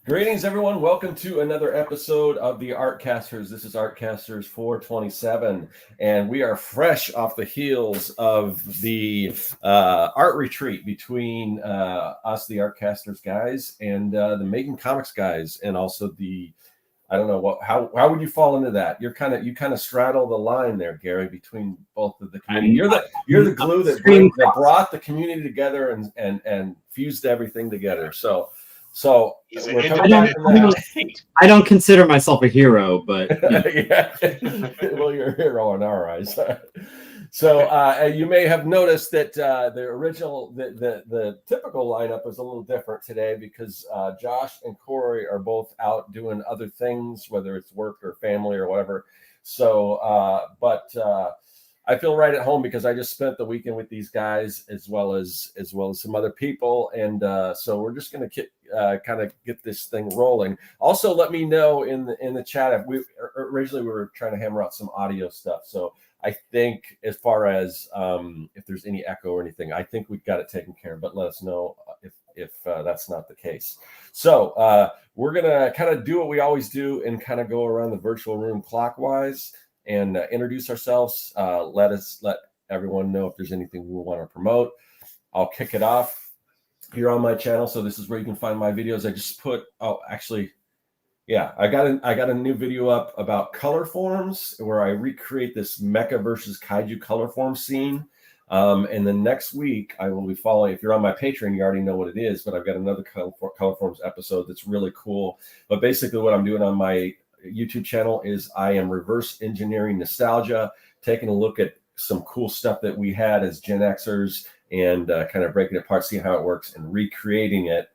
Greetings, everyone. Welcome to another episode of the Artcasters. This is Artcasters 427, and we are fresh off the heels of the art retreat between us, the Artcasters guys, and the Making Comics guys, and also the I don't know what how would you fall into that? You kind of straddle the line there, Gary, between both of the community. You're the glue that brought the community together and fused everything together. So we're coming back from that. I don't consider myself a hero, but yeah. Well, you're a hero in our eyes. So you may have noticed that the typical lineup is a little different today because Josh and Corey are both out doing other things, whether it's work or family or whatever. So, but I feel right at home because I just spent the weekend with these guys as well as some other people, and so we're just going to kind of get this thing rolling. Also, let me know in the chat if originally we were trying to hammer out some audio stuff. So I think as far as if there's any echo or anything, I think we've got it taken care of. But let us know if that's not the case. So we're gonna kind of do what we always do and kind of go around the virtual room clockwise and introduce ourselves. Let everyone know if there's anything we want to promote. I'll kick it off here on my channel. So this is where you can find my videos. I just put, I got a new video up about color forms where I recreate this mecha versus kaiju color form scene. And then next week I will be following. If you're on my Patreon, you already know what it is, but I've got another color forms episode that's really cool. But basically what I'm doing on my YouTube channel is I am reverse engineering nostalgia, taking a look at some cool stuff that we had as Gen Xers and kind of breaking it apart, seeing how it works and recreating it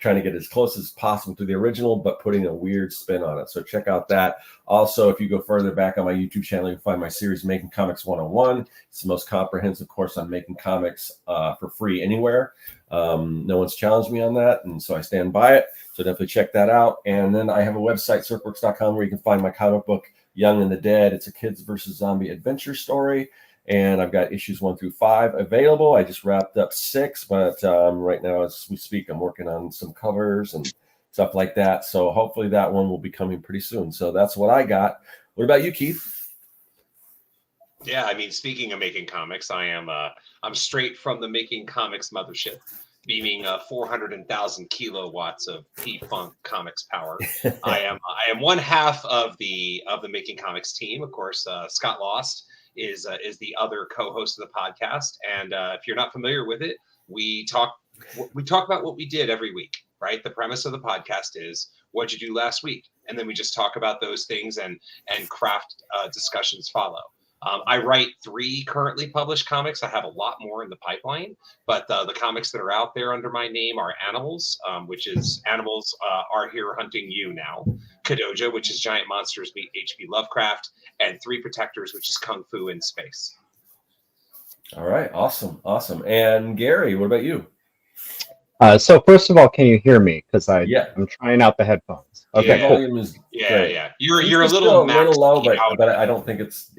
trying to get as close as possible to the original, but putting a weird spin on it. So check out that. Also, if you go further back on my YouTube channel, you can find my series Making Comics 101. It's the most comprehensive course on making comics for free anywhere. No one's challenged me on that, and so I stand by it. So definitely check that out. And then I have a website, circworks.com, where you can find my comic book, Young and the Dead. It's a kids versus zombie adventure story. And I've got issues 1 through 5 available. I just wrapped up 6, but right now as we speak, I'm working on some covers and stuff like that. So hopefully that one will be coming pretty soon. So that's what I got. What about you, Keith? Yeah, I mean, speaking of making comics, I'm straight from the Making Comics mothership, beaming 400,000 kilowatts of P-Funk comics power. I am one half of the Making Comics team. Of course, Scott Lost is the other co-host of the podcast, and if you're not familiar with it, we talk about what we did every week, right? The premise of the podcast is what'd you do last week, and then we just talk about those things and craft discussions follow. I write 3 currently published comics. I have a lot more in the pipeline, but the comics that are out there under my name are Animals, which is Animals Are Here Hunting You Now, Kadoja, which is Giant Monsters Meet H.P. Lovecraft, and 3 Protectors, which is Kung Fu in Space. All right, awesome. And Gary, what about you? So first of all, can you hear me? Because I'm trying out the headphones. Okay, yeah. Volume is great. Yeah. You're a little low, but I don't think it's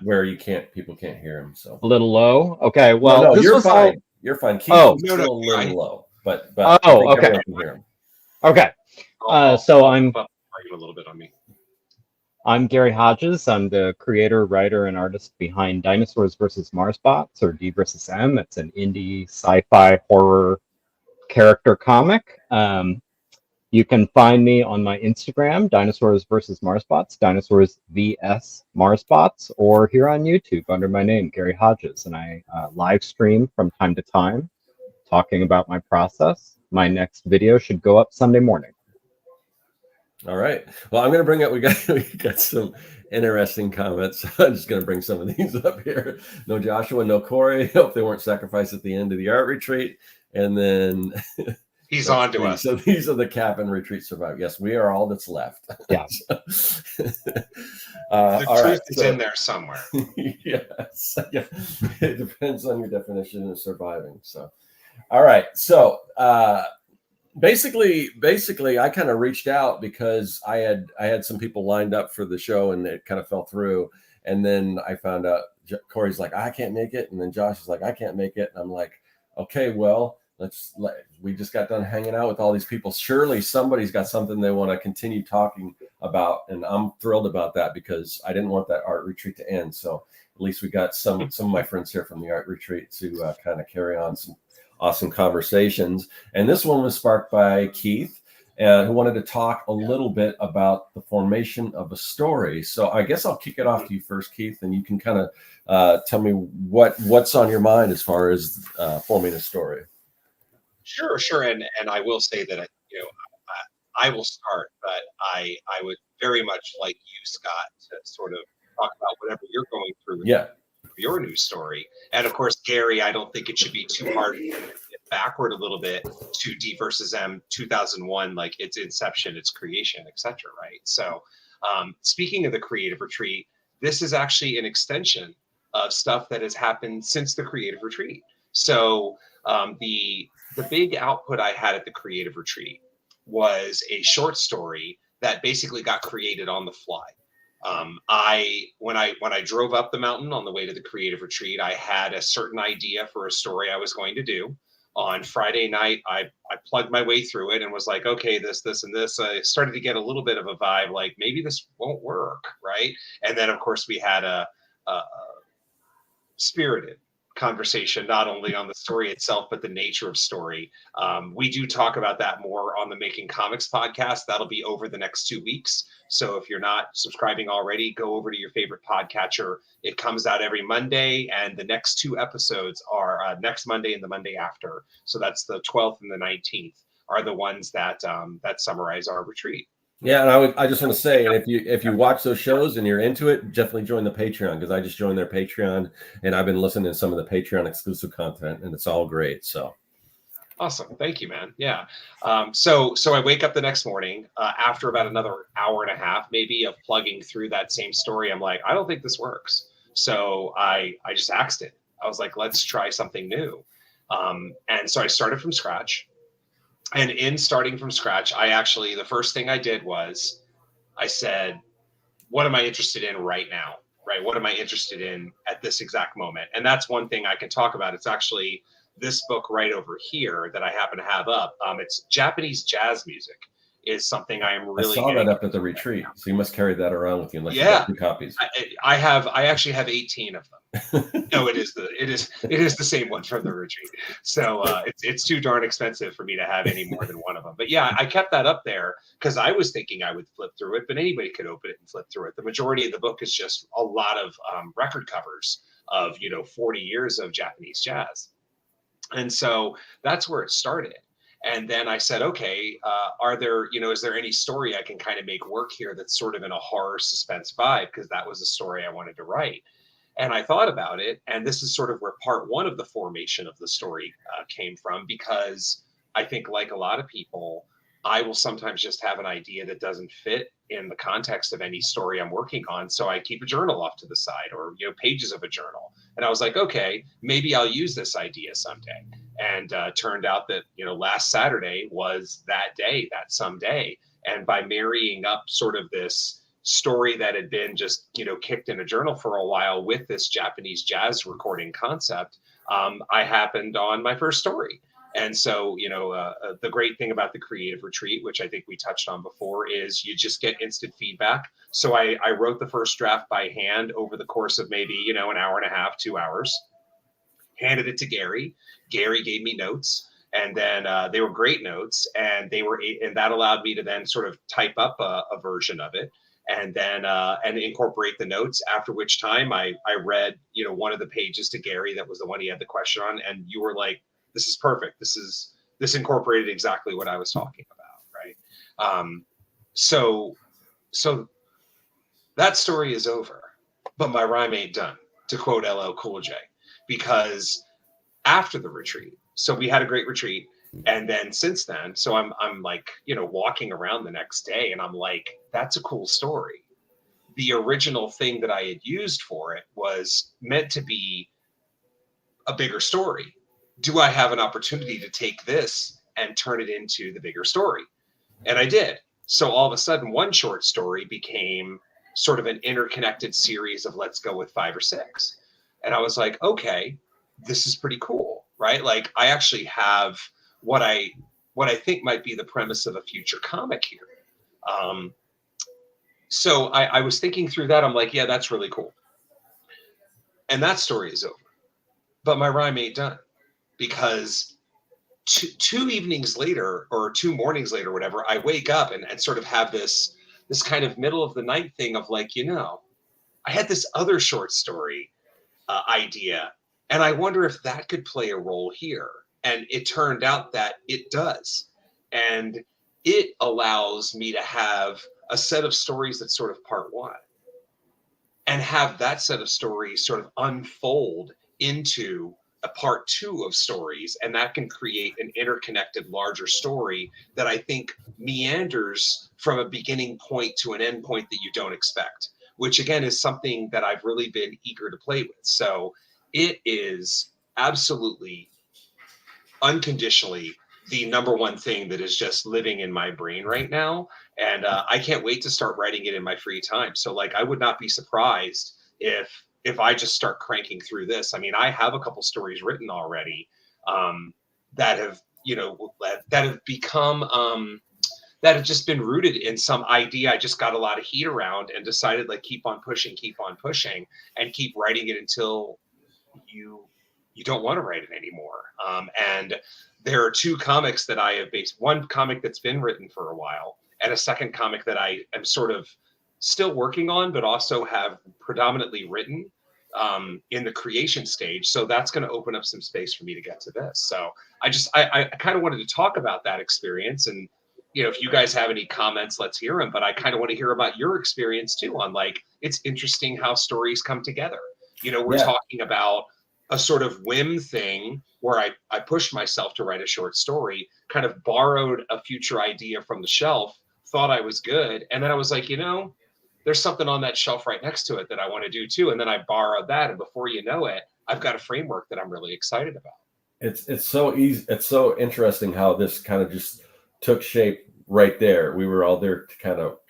where people can't hear him. So a little low. Okay, well, no, you're fine. You're fine. Keith is still a little low, but okay. I can hear him. Okay. So I'm a little bit on me. I'm Gary Hodges. I'm the creator, writer, and artist behind Dinosaurs vs. Marsbots, or D vs. M. It's an indie sci-fi horror character comic. You can find me on my Instagram, Dinosaurs vs. Marsbots, Dinosaurs vs. Marsbots, or here on YouTube under my name, Gary Hodges. And I live stream from time to time, talking about my process. My next video should go up Sunday morning. All right. Well, I'm going to bring up, we got some interesting comments. I'm just going to bring some of these up here. No Joshua, no Corey. Hope they weren't sacrificed at the end of the art retreat. And then he's on to us. So these are the cabin retreat survive. Yes, we are all that's left. Yeah. The truth is in there somewhere. Yes. Yeah. It depends on your definition of surviving. So, all right. So, basically I kind of reached out because I had some people lined up for the show and it kind of fell through. And then I found out Corey's like, I can't make it. And then Josh is like, I can't make it. And I'm like, okay, well, we just got done hanging out with all these people. Surely somebody's got something they want to continue talking about, and I'm thrilled about that because I didn't want that art retreat to end. So at least we got some of my friends here from the art retreat to kind of carry on some awesome conversations. And this one was sparked by Keith, who wanted to talk a little bit about the formation of a story. So I guess I'll kick it off to you first, Keith, and you can kind of tell me what's on your mind as far as forming a story. Sure. And I will say that, I will start, but I would very much like you, Scott, to sort of talk about whatever you're going through with your new story. And of course, Gary, I don't think it should be too hard to get backward a little bit to D versus M 2001, like its inception, its creation, etc. Right. So speaking of the creative retreat, this is actually an extension of stuff that has happened since the creative retreat. So the big output I had at the creative retreat was a short story that basically got created on the fly. When I drove up the mountain on the way to the creative retreat, I had a certain idea for a story I was going to do. On Friday night, I plugged my way through it and was like, okay, this, and this. I started to get a little bit of a vibe, like maybe this won't work, right? And then, of course, we had a spirited conversation, not only on the story itself, but the nature of story. We do talk about that more on the Making Comics podcast. That'll be over the next 2 weeks. So if you're not subscribing already, go over to your favorite podcatcher. It comes out every Monday, and the next 2 episodes are next Monday and the Monday after. So that's the 12th and the 19th are the ones that that summarize our retreat. Yeah, and I just want to say, and if you watch those shows and you're into it, definitely join the Patreon, because I just joined their Patreon and I've been listening to some of the Patreon exclusive content, and it's all great. So awesome, thank you, man. Yeah. So I wake up the next morning after about another hour and a half, maybe, of plugging through that same story. I'm like, I don't think this works. So I just axed it. I was like, let's try something new. And so I started from scratch. And in starting from scratch, the first thing I did was I said, what am I interested in right now? Right? What am I interested in at this exact moment? And that's one thing I can talk about. It's actually this book right over here that I happen to have up. It's Japanese jazz music is something I am really. I saw that up at the retreat. So you must carry that around with you. Unless you got 2 copies. I actually have 18 of them. No, it is the same one from the retreat. So it's too darn expensive for me to have any more than one of them. But yeah, I kept that up there because I was thinking I would flip through it, but anybody could open it and flip through it. The majority of the book is just a lot of record covers of 40 years of Japanese jazz. And so that's where it started. And then I said, okay, is there any story I can kind of make work here that's sort of in a horror suspense vibe? Because that was a story I wanted to write. And I thought about it, and this is sort of where part 1 of the formation of the story came from, because I think, like a lot of people, I will sometimes just have an idea that doesn't fit in the context of any story I'm working on. So I keep a journal off to the side, or pages of a journal. And I was like, okay, maybe I'll use this idea someday. And turned out that last Saturday was that day, that someday. And by marrying up sort of this story that had been just kicked in a journal for a while with this Japanese jazz recording concept, I happened on my first story. And so, the great thing about the creative retreat, which I think we touched on before, is you just get instant feedback. So I wrote the first draft by hand over the course of maybe, an hour and a half, 2 hours, handed it to Gary. Gary gave me notes, and then they were great notes, and that allowed me to then sort of type up a version of it, and then and incorporate the notes. After which time I read one of the pages to Gary that was the one he had the question on, and you were like, this is perfect. This incorporated exactly what I was talking about, right? So that story is over, but my rhyme ain't done, to quote LL Cool J, because after the retreat, so we had a great retreat, and then since then, so I'm like walking around the next day, and I'm like, that's a cool story. The original thing that I had used for it was meant to be a bigger story. Do I have an opportunity to take this and turn it into the bigger story? And I did. So all of a sudden, one short story became sort of an interconnected series of, let's go with 5 or 6. And I was like, okay, this is pretty cool. right? Like I actually have what I think might be the premise of a future comic here. So I was thinking through that. I'm like, yeah, that's really cool. And that story is over. But my rhyme ain't done, because two evenings later, or 2 mornings later, whatever, I wake up and sort of have this kind of middle of the night thing of like, I had this other short story idea, and I wonder if that could play a role here. And it turned out that it does. And it allows me to have a set of stories that's sort of part one, and have that set of stories sort of unfold into a part two of stories. And that can create an interconnected larger story that I think meanders from a beginning point to an end point that you don't expect, which again is something that I've really been eager to play with. So it is absolutely unconditionally the number one thing that is just living in my brain right now. And I can't wait to start writing it in my free time. So like, I would not be surprised if I just start cranking through this. I mean, I have a couple stories written already that have, that have become, that have just been rooted in some idea I just got a lot of heat around and decided like, keep on pushing, and keep writing it until you don't want to write it anymore. And there are 2 comics that I have based, one comic that's been written for a while, and a second comic that I am sort of still working on, but also have predominantly written in the creation stage. So that's going to open up some space for me to get to this. So I kind of wanted to talk about that experience. And, if you guys have any comments, let's hear them. But I kind of want to hear about your experience too, on like, it's interesting how stories come together. We're talking about a sort of whim thing where I pushed myself to write a short story, kind of borrowed a future idea from the shelf, thought I was good. And then I was like, there's something on that shelf right next to it that I want to do too. And then I borrowed that. And before you know it, I've got a framework that I'm really excited about. It's so easy. It's so interesting how this kind of just took shape right there. We were all there to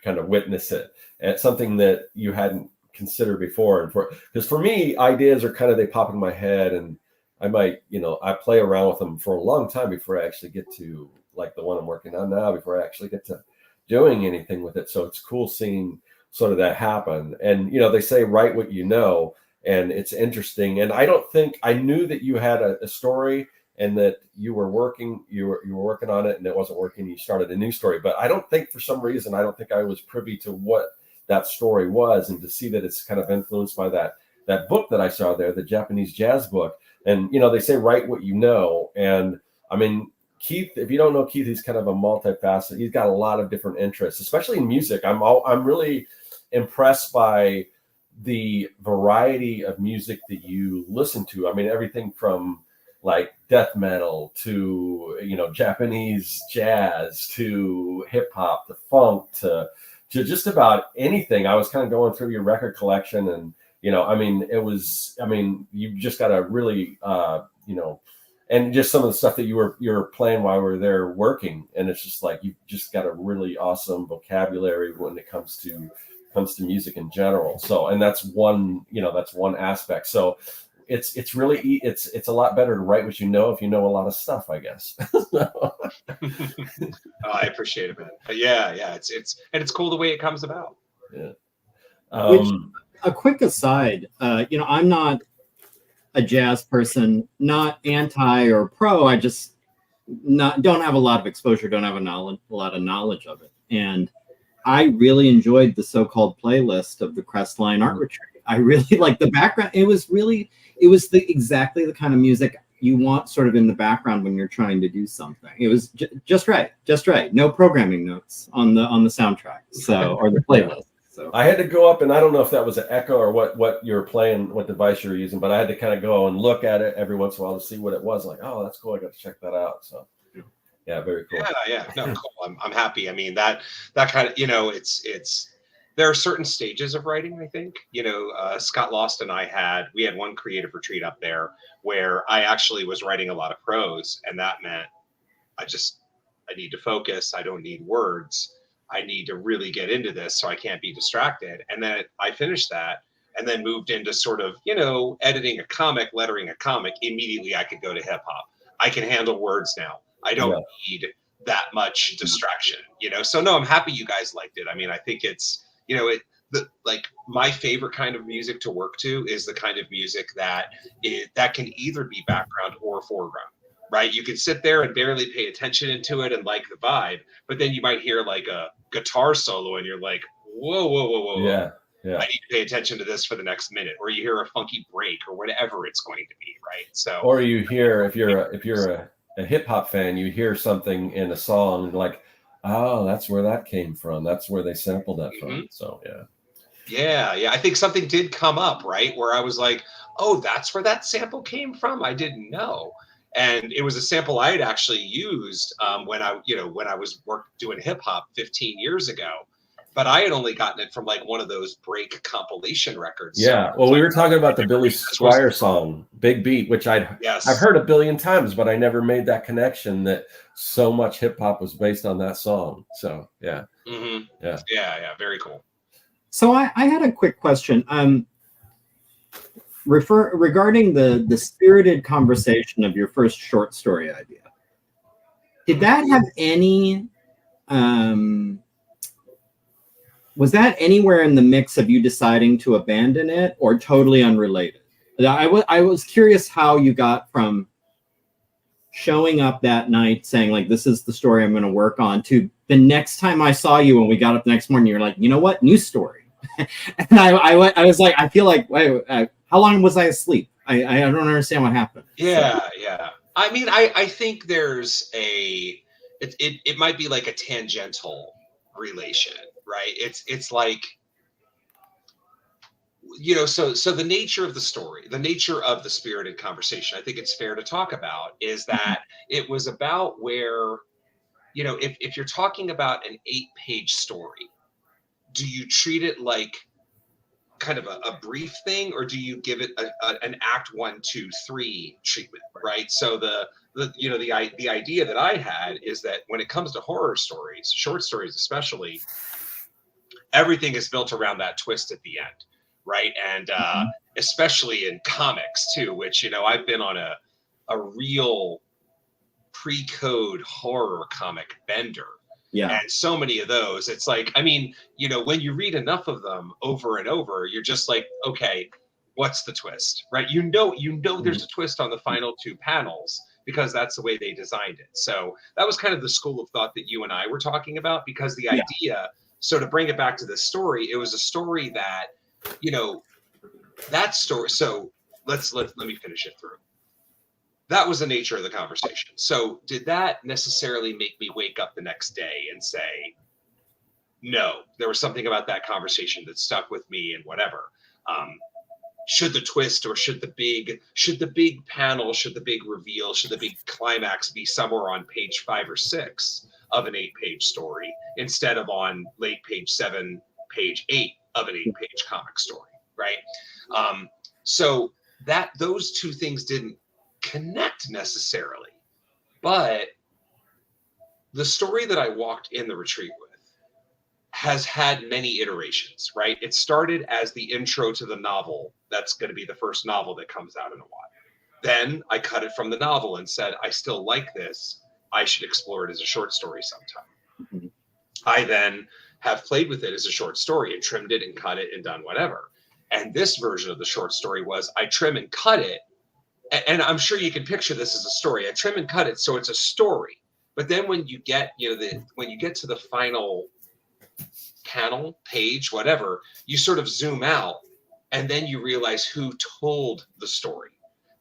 kind of witness it. And it's something that you hadn't considered before. And because for me, ideas are kind of, they pop in my head, and I might, I play around with them for a long time before I actually get to like the one I'm working on now, before I actually get to doing anything with it. So it's cool seeing sort of that happen. And, they say, write what you know, and it's interesting. And I don't think I knew that you had a story, and that you were working on it, and it wasn't working. You started a new story, but I don't think, for some reason, I was privy to what that story was, and to see that it's kind of influenced by that book that I saw there, the Japanese jazz book. And they say write what you know. And I mean, Keith, if you don't know Keith, he's kind of a multifaceted. He's got a lot of different interests, especially in music. I'm really impressed by the variety of music that you listen to. I mean, everything from like death metal to Japanese jazz to hip hop to funk to just about anything. I was kind of going through your record collection, and you just got a really and just some of the stuff that you were playing while we were there working, and it's just like you've just got a really awesome vocabulary when it comes to music in general. So, and that's one aspect. So it's really it's a lot better to write what you know if you know a lot of stuff, I guess. I appreciate it, man. But yeah, it's cool the way it comes about. Yeah. A quick aside, I'm not a jazz person, not anti or pro. I just don't have a lot of exposure, don't have a lot of knowledge of it. And I really enjoyed the so-called playlist of the Crestline Art Retreat. I really like the background. It was exactly the kind of music you want sort of in the background when you're trying to do something. It was just right. No programming notes on the soundtrack, or the playlist. So I had to go up, and I don't know if that was an Echo or what you were playing, what device you were using, but I had to kind of go and look at it every once in a while to see what it was. Like, oh, that's cool. I got to check that out. So yeah, very cool. Yeah. No, cool. I'm happy. I mean, that kind of, it's there are certain stages of writing, I think. Scott Lost and I we had one creative retreat up there where I actually was writing a lot of prose, and that meant I need to focus. I don't need words. I need to really get into this, so I can't be distracted. And then I finished that, and then moved into sort of, you know, editing a comic, lettering a comic, immediately I could go to hip hop. I can handle words now. I don't need that much distraction, you know? So no, I'm happy you guys liked it. I mean, I think it's, you know, like my favorite kind of music to work to is the kind of music that can either be background or foreground, right? You can sit there and barely pay attention into it and like the vibe, but then you might hear like a guitar solo and you're like, whoa. Yeah. I need to pay attention to this for the next minute, or you hear a funky break or whatever it's going to be, right? So, or you hear, if you're a hip hop fan, you hear something in a song like, oh, that's where that came from. That's where they sampled that from. So yeah. I think something did come up, right, where I was like, oh, that's where that sample came from. I didn't know, and it was a sample I had actually used when I was doing hip hop 15 years ago. But I had only gotten it from like one of those break compilation records. Yeah. Well, we were talking about the Billy Squier song, Big Beat, which I've heard a billion times, but I never made that connection that so much hip hop was based on that song. So, yeah. Yeah. Very cool. So I had a quick question. Regarding the spirited conversation of your first short story idea. Did that have any... was that anywhere in the mix of you deciding to abandon it, or totally unrelated? I was curious how you got from showing up that night saying like, this is the story I'm going to work on, to the next time I saw you when we got up the next morning, you're like, you know what, new story. And I was like, I feel like, wait, how long was I asleep? I don't understand what happened. Yeah. I mean, I think there's it might be like a tangential relation. Right. It's like, you know, so the nature of the story, the nature of the spirited conversation, I think it's fair to talk about, is that it was about where, you know, if you're talking about an 8-page story, do you treat it like kind of a brief thing, or do you give it an act 1, 2, 3 treatment? Right. So the idea that I had is that when it comes to horror stories, short stories especially, everything is built around that twist at the end, right? And especially in comics too, which, you know, I've been on a real pre-code horror comic bender. Yeah. And so many of those, it's like, I mean, you know, when you read enough of them over and over, you're just like, okay, what's the twist, right? You know, there's a twist on the final 2 panels because that's the way they designed it. So that was kind of the school of thought that you and I were talking about, because the idea. So to bring it back to this story, it was a story that, you know, that story. So let me finish it through. That was the nature of the conversation. So did that necessarily make me wake up the next day and say, no, there was something about that conversation that stuck with me and whatever. Should the twist, or should the big panel, should the big reveal, should the big climax be somewhere on page 5 or 6 of an 8-page story instead of on late page 7, page 8 of an 8-page comic story, right? So that those two things didn't connect necessarily, but the story that I walked in the retreat with has had many iterations, right? It started as the intro to the novel. That's going to be the first novel that comes out in a while. Then I cut it from the novel and said, I still like this. I should explore it as a short story sometime. I then have played with it as a short story and trimmed it and cut it and done whatever. And this version of the short story was I trim and cut it. And I'm sure you can picture this as a story. I trim and cut it so it's a story. But then when you get, you know, when you get to the final panel, page, whatever, you sort of zoom out and then you realize who told the story.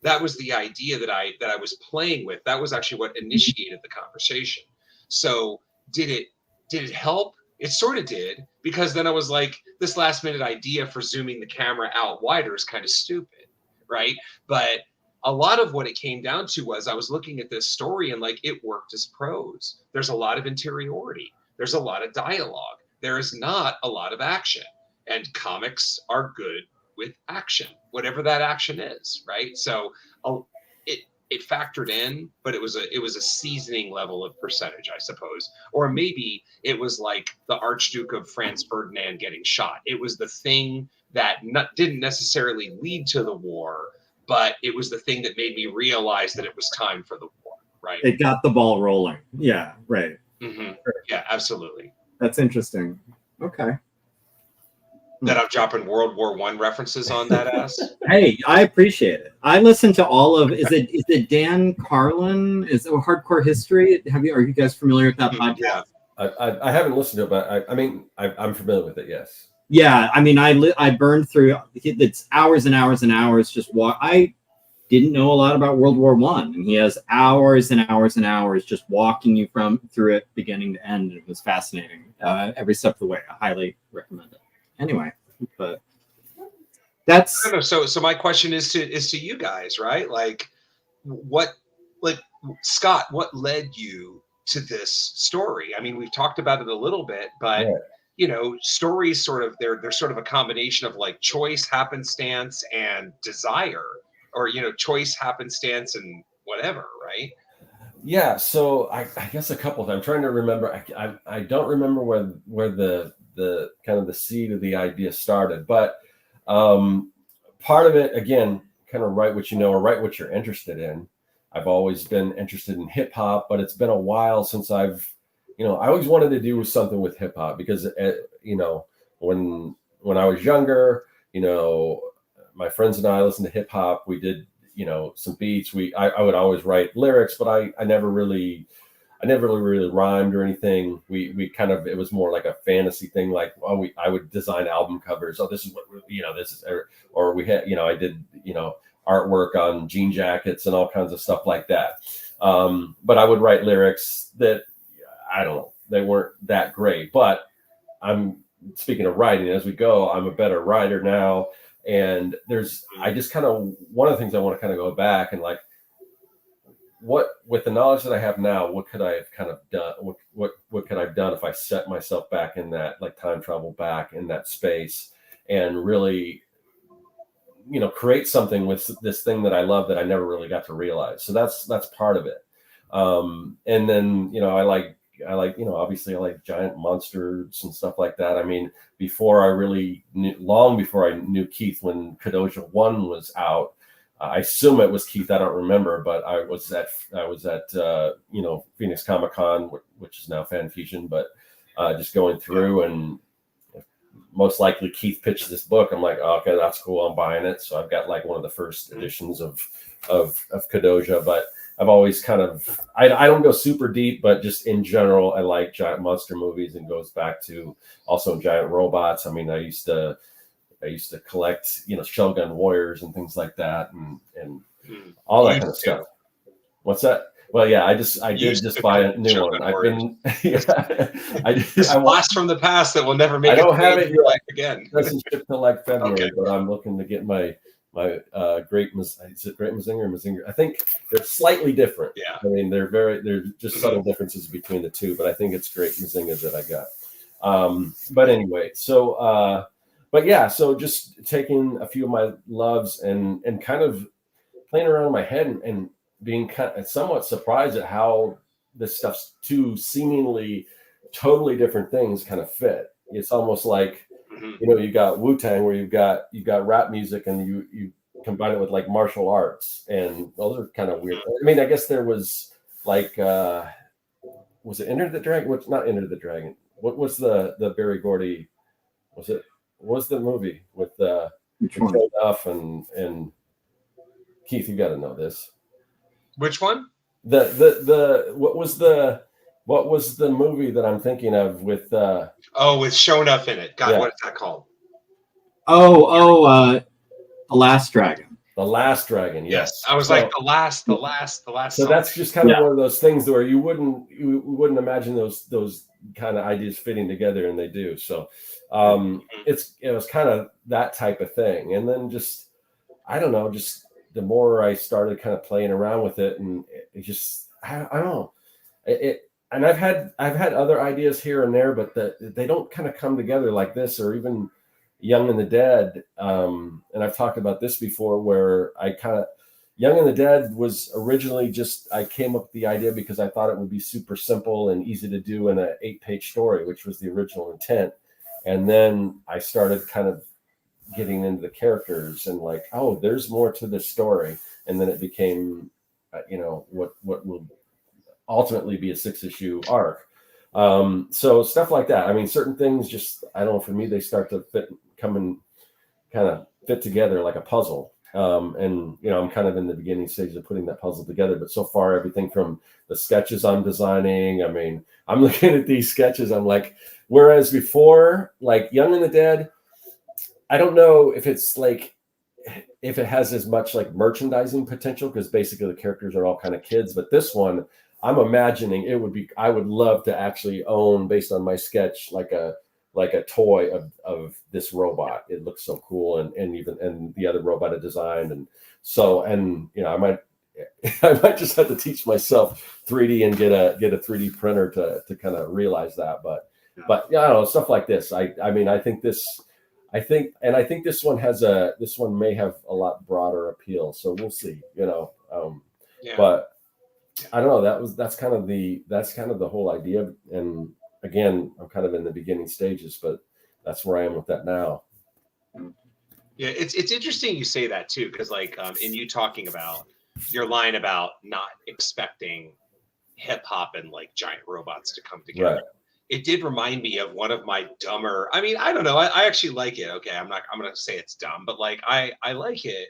That was the idea that I was playing with. That was actually what initiated the conversation. So did it help? It sort of did, because then I was like, this last minute idea for zooming the camera out wider is kind of stupid, right? But a lot of what it came down to was I was looking at this story and like it worked as prose. There's a lot of interiority. There's a lot of dialogue. There is not a lot of action, and comics are good with action, whatever that action is, right? So it factored in, but it was a seasoning level of percentage, I suppose. Or maybe it was like the Archduke of Franz Ferdinand getting shot. It was the thing that didn't necessarily lead to the war, but it was the thing that made me realize that it was time for the war, right? It got the ball rolling. Yeah, right. Mm-hmm. Yeah, absolutely. That's interesting. Okay. That I'm dropping World War I references on that ass. Hey, I appreciate it. I listened to all of. Is it Dan Carlin? Is it Hardcore History? Are you guys familiar with that podcast? Yeah. I haven't listened to it, but I'm familiar with it. Yes. Yeah, I mean, I burned through. It's hours and hours and hours. Just walk. I didn't know a lot about World War One, and he has hours and hours and hours just walking you through it, beginning to end. It was fascinating every step of the way. I highly recommend it. Anyway, but that's so my question is to you guys, right? Like Scott, what led you to this story? I mean, we've talked about it a little bit, but stories sort of they're sort of a combination of like choice, happenstance, and desire, or choice, happenstance, and whatever, right? Yeah, so I guess a couple of times. I'm trying to remember. I don't remember where the kind of the seed of the idea started, but part of it, again, kind of write what you know or write what you're interested in. I've always been interested in hip hop, but it's been a while since I always wanted to do something with hip hop because when I was younger, my friends and I listened to hip hop. We did some beats. I would always write lyrics, but I never really rhymed or anything. We kind of, it was more like a fantasy thing. Like, I would design album covers. Oh, this is what, this is, or we had, I did, artwork on jean jackets and all kinds of stuff like that. But I would write lyrics that, I don't know, they weren't that great, but I'm speaking of writing as we go, I'm a better writer now. And I just kind of, one of the things I want to kind of go back and like, with the knowledge that I have now, what could I have kind of done? What could I have done if I set myself back in that, like time travel back in that space and really, create something with this thing that I love that I never really got to realize. So that's part of it. And then, I like, obviously I like giant monsters and stuff like that. I mean, long before I knew Keith, when Kadoja 1 was out, I assume it was Keith. I don't remember, but I was at Phoenix Comic Con, which is now Fan Fusion, but just going through, and most likely Keith pitched this book. I'm like, oh, okay, that's cool. I'm buying it. So I've got like one of the first editions of Kadoja, but I've always kind of, I don't go super deep, but just in general, I like giant monster movies, and goes back to also giant robots. I mean, I used to collect, Shogun Warriors and things like that, and all that kind of stuff. What's that? Well, yeah, I did just buy a new one. I've been, I blast from the past that will never make. I don't have it life again. It doesn't ship till like February, Okay. but I'm looking to get my Great Mazinger or Mazinger. I think they're slightly different. Yeah. I mean, they're just subtle differences between the two, but I think it's Great Mazinger that I got. But anyway, so. But yeah, so just taking a few of my loves and kind of playing around in my head and being kind of somewhat surprised at how this stuff's two seemingly totally different things kind of fit. It's almost like, you got Wu-Tang where you've got rap music and you combine it with like martial arts, and those are kind of weird. I mean, I guess there was like, was it Enter the Dragon? What's not Enter the Dragon? What was the Berry Gordy? What was the movie with Joe Duff and Keith? You got to know this. Which one? What was the movie that I'm thinking of with? With Show Enough in it. God, Yeah. What is that called? The Last Dragon. The Last Dragon. Yes. I was like the last. So Song. that's just kind of one of those things where you wouldn't imagine those kind of ideas fitting together, and they do. So it was kind of that type of thing. And then just, I don't know, just the more I started kind of playing around with it, and it just, I don't know, and I've had other ideas here and there, but they don't kind of come together like this, or even Young and the Dead. And I've talked about this before, where Young and the Dead was originally just, I came up with the idea because I thought it would be super simple and easy to do in an 8-page story, which was the original intent. And then I started kind of getting into the characters and like, oh, there's more to this story. And then it became, what will ultimately be a 6-issue arc. So stuff like that. I mean, certain things just, I don't know, for me, they start to kind of fit together like a puzzle. And I'm kind of in the beginning stages of putting that puzzle together, but so far everything from the sketches I'm designing, I mean, I'm looking at these sketches, I'm like, whereas before, like Young and the Dead, I don't know if it's like, if it has as much like merchandising potential, because basically the characters are all kind of kids, but this one, I'm imagining it would be, I would love to actually own, based on my sketch, like a toy of this robot. It looks so cool, and the other robot I designed, and so, and I might just have to teach myself 3D and get a 3D printer to kind of realize that. But yeah, I don't know, stuff like this. I think this one may have a lot broader appeal. So we'll see. But I don't know. That's kind of the whole idea. And again, I'm kind of in the beginning stages, but that's where I am with that now. Yeah, it's interesting you say that too, because like in you talking about your line about not expecting hip hop and like giant robots to come together. Right. It did remind me of one of my dumber. I mean, I don't know. I actually like it. Okay, I'm gonna say it's dumb, but like I like it.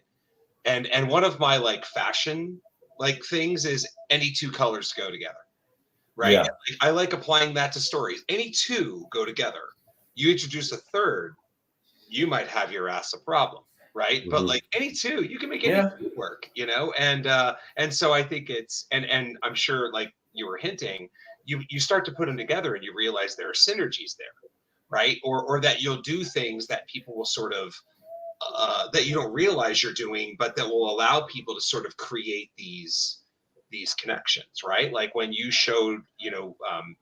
And one of my like fashion like things is any two colors go together. Right. Yeah. I like applying that to stories. Any two go together. You introduce a third, you might have your ass a problem. Right. Mm-hmm. But like any two, you can make any two work, and so I think it's and I'm sure like you were hinting, you start to put them together and you realize there are synergies there, right? Or that you'll do things that people will sort of that you don't realize you're doing, but that will allow people to sort of create these connections, right? Like when you showed,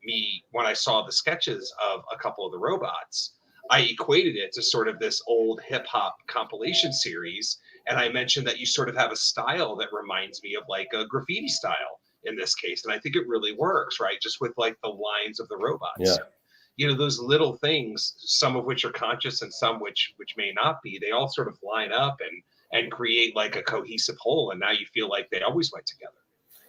me when I saw the sketches of a couple of the robots, I equated it to sort of this old hip hop compilation series. And I mentioned that you sort of have a style that reminds me of like a graffiti style in this case. And I think it really works, right? Just with like the lines of the robots. Yeah. Those little things, some of which are conscious and some which may not be, they all sort of line up and create like a cohesive whole. And now you feel like they always went together.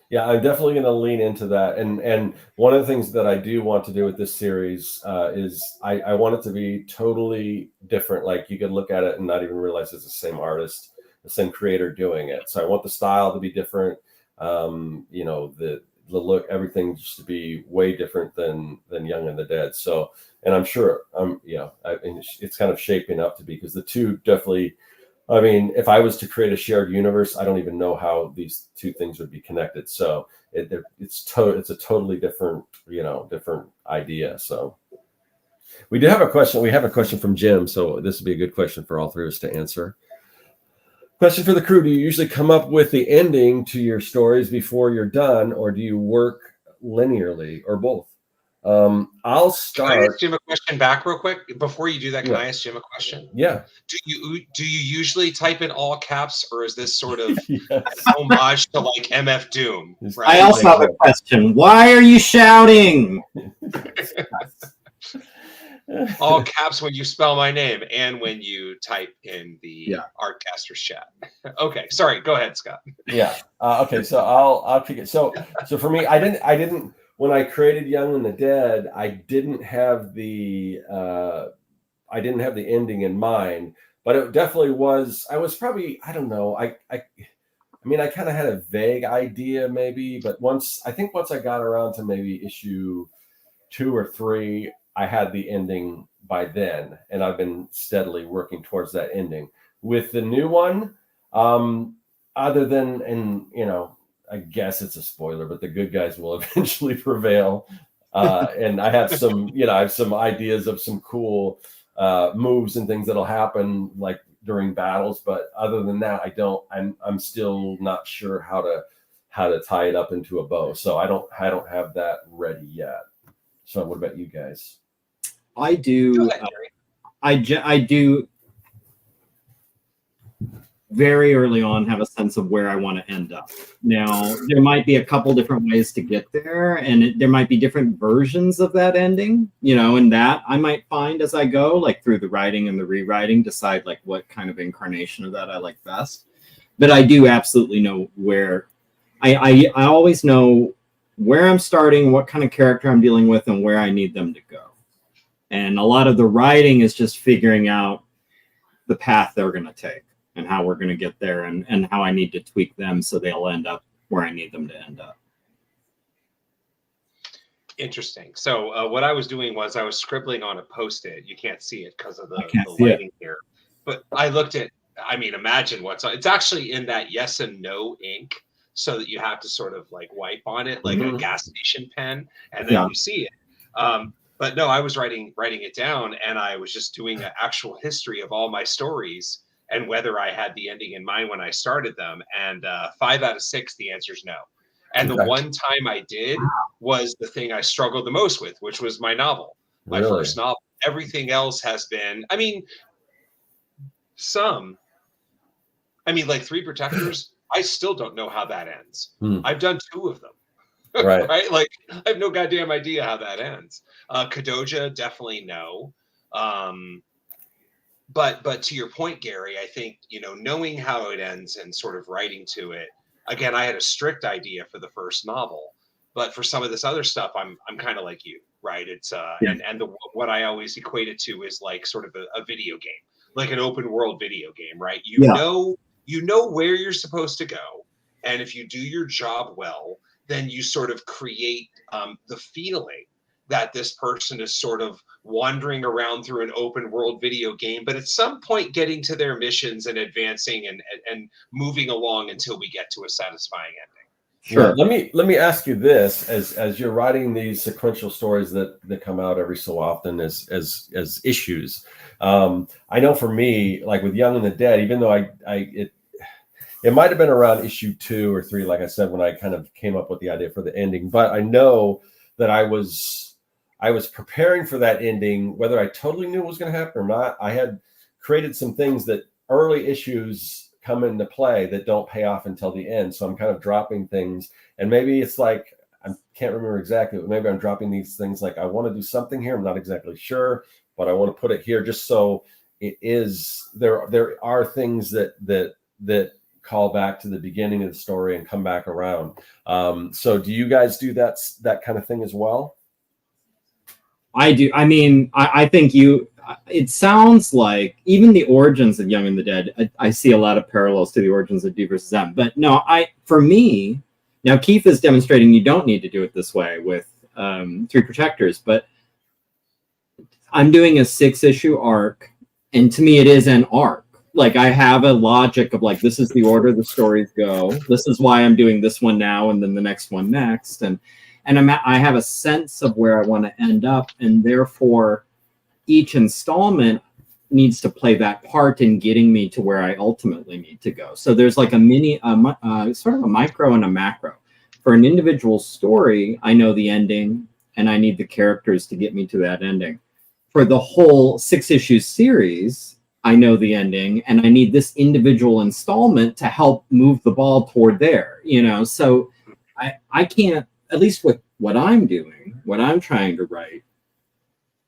Yeah, I'm definitely going to lean into that. And one of the things that I do want to do with this series is I want it to be totally different. Like you could look at it and not even realize it's the same artist, the same creator doing it. So I want the style to be different. The look, everything just to be way different than Young and the Dead. So, and I'm sure, it's kind of shaping up to be, because the two definitely, I mean, if I was to create a shared universe, I don't even know how these two things would be connected. So it's a totally different, different idea. So we do have a question. We have a question from Jim. So this would be a good question for all three of us to answer. Question for the crew. Do you usually come up with the ending to your stories before you're done, or do you work linearly, or both? I'll start. Can I ask Jim a question back real quick before you do that? Can I ask Jim a question? Yeah. Do you usually type in all caps, or is this sort of an homage to like MF Doom? Right? I also have a question. Why are you shouting? All caps when you spell my name and when you type in the Artcasters chat. Okay, sorry. Go ahead, Scott. Yeah. Okay. So I'll kick it. So for me, I didn't. When I created Young and the Dead, I didn't have the ending in mind, but it definitely was. I was probably, I don't know. I mean, I kind of had a vague idea maybe, but once I got around to maybe issue 2 or 3, I had the ending by then, and I've been steadily working towards that ending. With the new one, other than, and I guess it's a spoiler, but the good guys will eventually prevail. And I have some, I have some ideas of some cool moves and things that'll happen like during battles. But other than that, I'm still not sure how to tie it up into a bow. So I don't have that ready yet. So what about you guys? I do. I do. very early on have a sense of where I want to end up. Now, there might be a couple different ways to get there, and there might be different versions of that ending, and that I might find as I go, like through the writing and the rewriting, decide like what kind of incarnation of that I like best. But I do absolutely know where I always know where I'm starting, what kind of character I'm dealing with, and where I need them to go. And a lot of the writing is just figuring out the path they're going to take and how we're going to get there, and how I need to tweak them so they'll end up where I need them to end up. Interesting. So what I was doing was I was scribbling on a Post-it. You can't see it because of the lighting here. But I looked at, imagine what's on. It's actually in that yes and no ink, so that you have to sort of like wipe on it like a gas station pen, and then you see it. But no, I was writing it down, and I was just doing an actual history of all my stories and whether I had the ending in mind when I started them. And 5 out of 6, the answer is no. And the one time I did was the thing I struggled the most with, which was my novel, my first novel. Everything else has been, like Three Protectors, I still don't know how that ends. I've done 2 of them. Right. Right. Like I have no goddamn idea how that ends. Kadoja, definitely no. But to your point, Gary, I think, knowing how it ends and sort of writing to it, again, I had a strict idea for the first novel, but for some of this other stuff, I'm kind of like you, right? It's what I always equate it to is like sort of a video game, like an open world video game, right? You know where you're supposed to go, and if you do your job well, then you sort of create the feeling that this person is sort of wandering around through an open world video game, but at some point getting to their missions and advancing and moving along until we get to a satisfying ending. Sure. Let me ask you this: as you're writing these sequential stories that come out every so often as issues, I know for me, like with Young and the Dead, even though it might have been around issue 2 or 3, like I said, when I kind of came up with the idea for the ending, but I know that I was preparing for that ending, whether I totally knew it was going to happen or not. I had created some things that early issues come into play that don't pay off until the end. So I'm kind of dropping things, and maybe it's like, I can't remember exactly, but maybe I'm dropping these things like I want to do something here. I'm not exactly sure, but I want to put it here just so it is, there are things that call back to the beginning of the story and come back around. So do you guys do that kind of thing as well? I do. I think it sounds like even the origins of Young and the Dead, I see a lot of parallels to the origins of D versus M. But no, for me, now Keith is demonstrating you don't need to do it this way with Three Protectors, but I'm doing a 6-issue arc, and to me it is an arc. Like I have a logic of like, this is the order the stories go. This is why I'm doing this one now and then the next one next. And I have a sense of where I want to end up. And therefore each installment needs to play that part in getting me to where I ultimately need to go. So there's like a sort of a micro and a macro. For an individual story, I know the ending and I need the characters to get me to that ending. For the whole 6-issue series, I know the ending and I need this individual installment to help move the ball toward there, so I can't, at least with what I'm doing, what I'm trying to write,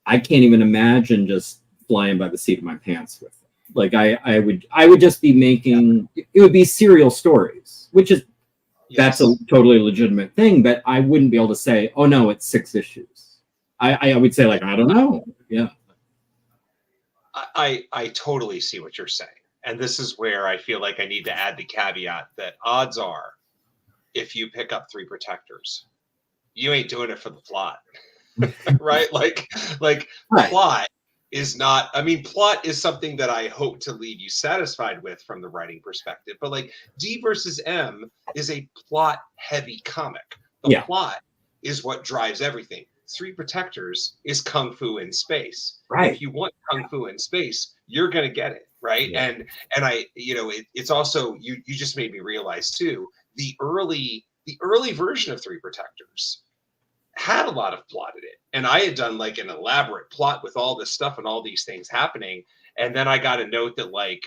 I can't even imagine just flying by the seat of my pants with it. Like I would just be making, it would be serial stories, which is, that's a totally legitimate thing, but I wouldn't be able to say, oh no, it's 6 issues. I would say like, I don't know. Yeah. I totally see what you're saying. And this is where I feel like I need to add the caveat that odds are, if you pick up Three Protectors, you ain't doing it for the plot, right? Like right. Plot is not, plot is something that I hope to leave you satisfied with from the writing perspective. But like D versus M is a plot heavy comic. The plot is what drives everything. Three Protectors is Kung Fu in space. Right. If you want Kung Fu in space, you're going to get it. Right. Yeah. And I, it's also, you just made me realize too, the early version of Three Protectors had a lot of plot in it. And I had done like an elaborate plot with all this stuff and all these things happening. And then I got a note that like,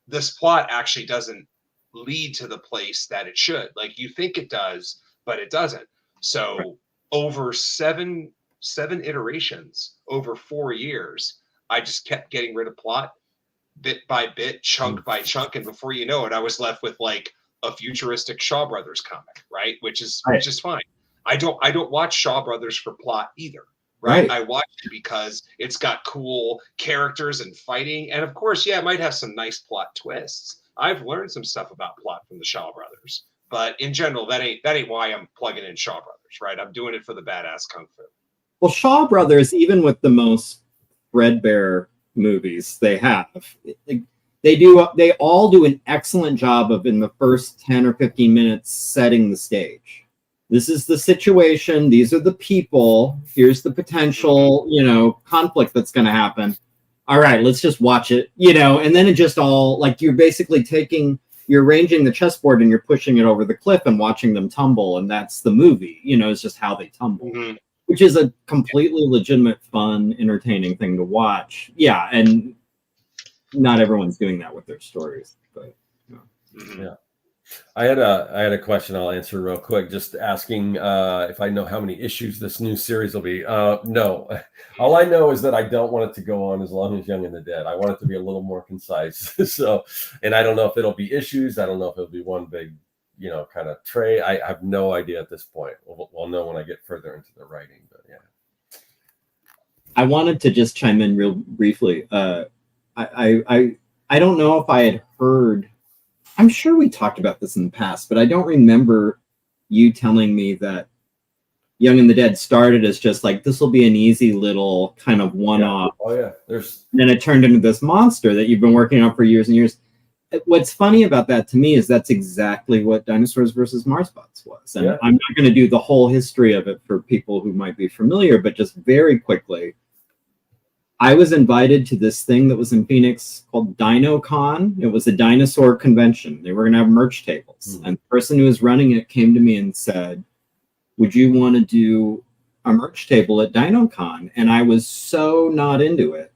this plot actually doesn't lead to the place that it should. Like you think it does, but it doesn't. So over seven iterations over 4 years, I just kept getting rid of plot bit by bit, chunk by chunk, and before you know it, I was left with like a futuristic Shaw Brothers comic, right? Which is fine. I don't watch Shaw Brothers for plot either, right? I watch it because it's got cool characters and fighting, and of course, yeah, it might have some nice plot twists. I've learned some stuff about plot from the Shaw Brothers, but in general, that ain't why I'm plugging in Shaw Brothers, right? I'm doing it for the badass kung fu. Well, Shaw Brothers, even with the most threadbare movies they have, they all do an excellent job of, in the first 10 or 15 minutes, setting the stage. This is the situation. These are the people. Here's the potential, conflict that's going to happen. All right, let's just watch it, and then it just all, like, you're basically you're arranging the chessboard and you're pushing it over the cliff and watching them tumble. And that's the movie, it's just how they tumble, which is a completely legitimate, fun, entertaining thing to watch. Yeah. And not everyone's doing that with their stories, but yeah. I had a question I'll answer real quick, just asking if I know how many issues this new series will be. No. All I know is that I don't want it to go on as long as Young and the Dead. I want it to be a little more concise. And I don't know if it'll be issues. I don't know if it'll be one big, kind of tray. I have no idea at this point. We'll know when I get further into the writing, but yeah. I wanted to just chime in real briefly. I don't know if I had heard, I'm sure we talked about this in the past, but I don't remember you telling me that Young and the Dead started as just like, this will be an easy little kind of one-off. Yeah. Oh, yeah. And then it turned into this monster that you've been working on for years and years. What's funny about that to me is that's exactly what Dinosaurs versus Marsbots was. And I'm not going to do the whole history of it for people who might be familiar, but just very quickly, I was invited to this thing that was in Phoenix called DinoCon. It was a dinosaur convention. They were going to have merch tables. And the person who was running it came to me and said, would you want to do a merch table at DinoCon? And I was so not into it.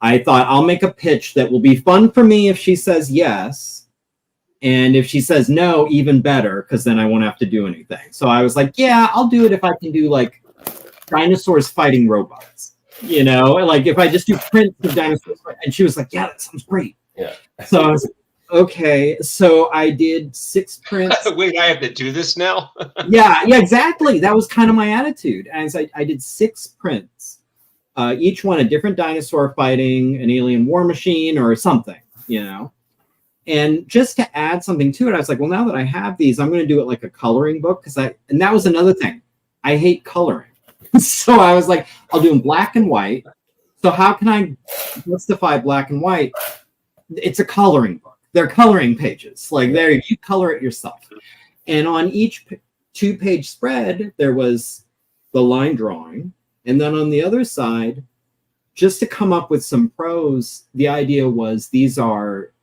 I thought, I'll make a pitch that will be fun for me if she says yes. And if she says no, even better, because then I won't have to do anything. So I was like, yeah, I'll do it if I can do like dinosaurs fighting robots. Like if I just do prints of dinosaurs. And she was like, yeah, that sounds great. Yeah. So I was like, okay. So I did 6 prints. Wait, I have to do this now? yeah, exactly. That was kind of my attitude. And so I did 6 prints, each one a different dinosaur fighting an alien war machine or something, And just to add something to it, I was like, well, now that I have these, I'm going to do it like a coloring book. And that was another thing. I hate coloring. So I was like, I'll do them black and white. So how can I justify black and white? It's a coloring book. They're coloring pages. Like there, you color it yourself. And on each 2-page spread, there was the line drawing. And then on the other side, just to come up with some prose, the idea was these are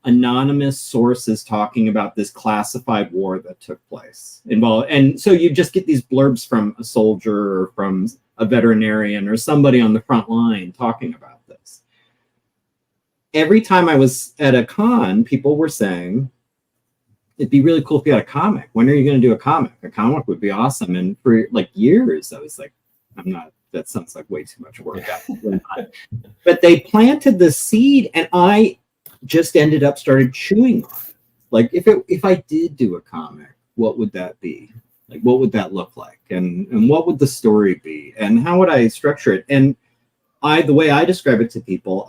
anonymous sources talking about this classified war that took place involved. And so you just get these blurbs from a soldier or from a veterinarian or somebody on the front line talking about this. Every time I was at a con, people were saying, it'd be really cool if you had a comic. When are you going to do a comic? A comic would be awesome. And for like years, I was like, that sounds like way too much work. But they planted the seed and I just ended up started chewing on it. Like if I did do a comic, what would that be? Like what would that look like? And what would the story be? And how would I structure it? And the way I describe it to people,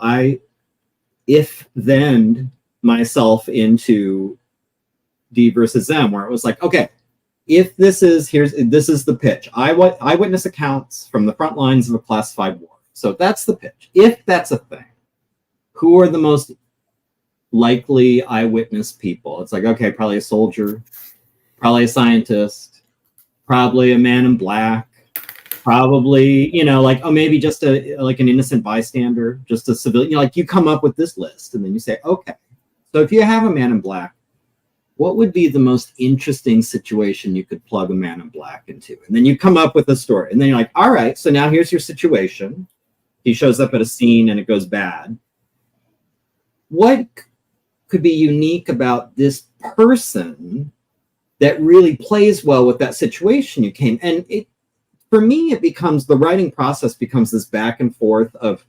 then myself into D versus M, where it was like, okay, if this is the pitch. Eyewitness accounts from the front lines of a classified war. So that's the pitch. If that's a thing, who are the most likely eyewitness people? It's like, okay, probably a soldier, probably a scientist, probably a man in black, probably, maybe just an innocent bystander, just a civilian. You come up with this list and then you say, okay, so if you have a man in black, what would be the most interesting situation you could plug a man in black into? And then you come up with a story. And then you're like, all right, so now here's your situation. He shows up at a scene and it goes bad. What could be unique about this person that really plays well with that situation you came. And it, for me, it becomes, the writing process becomes this back and forth of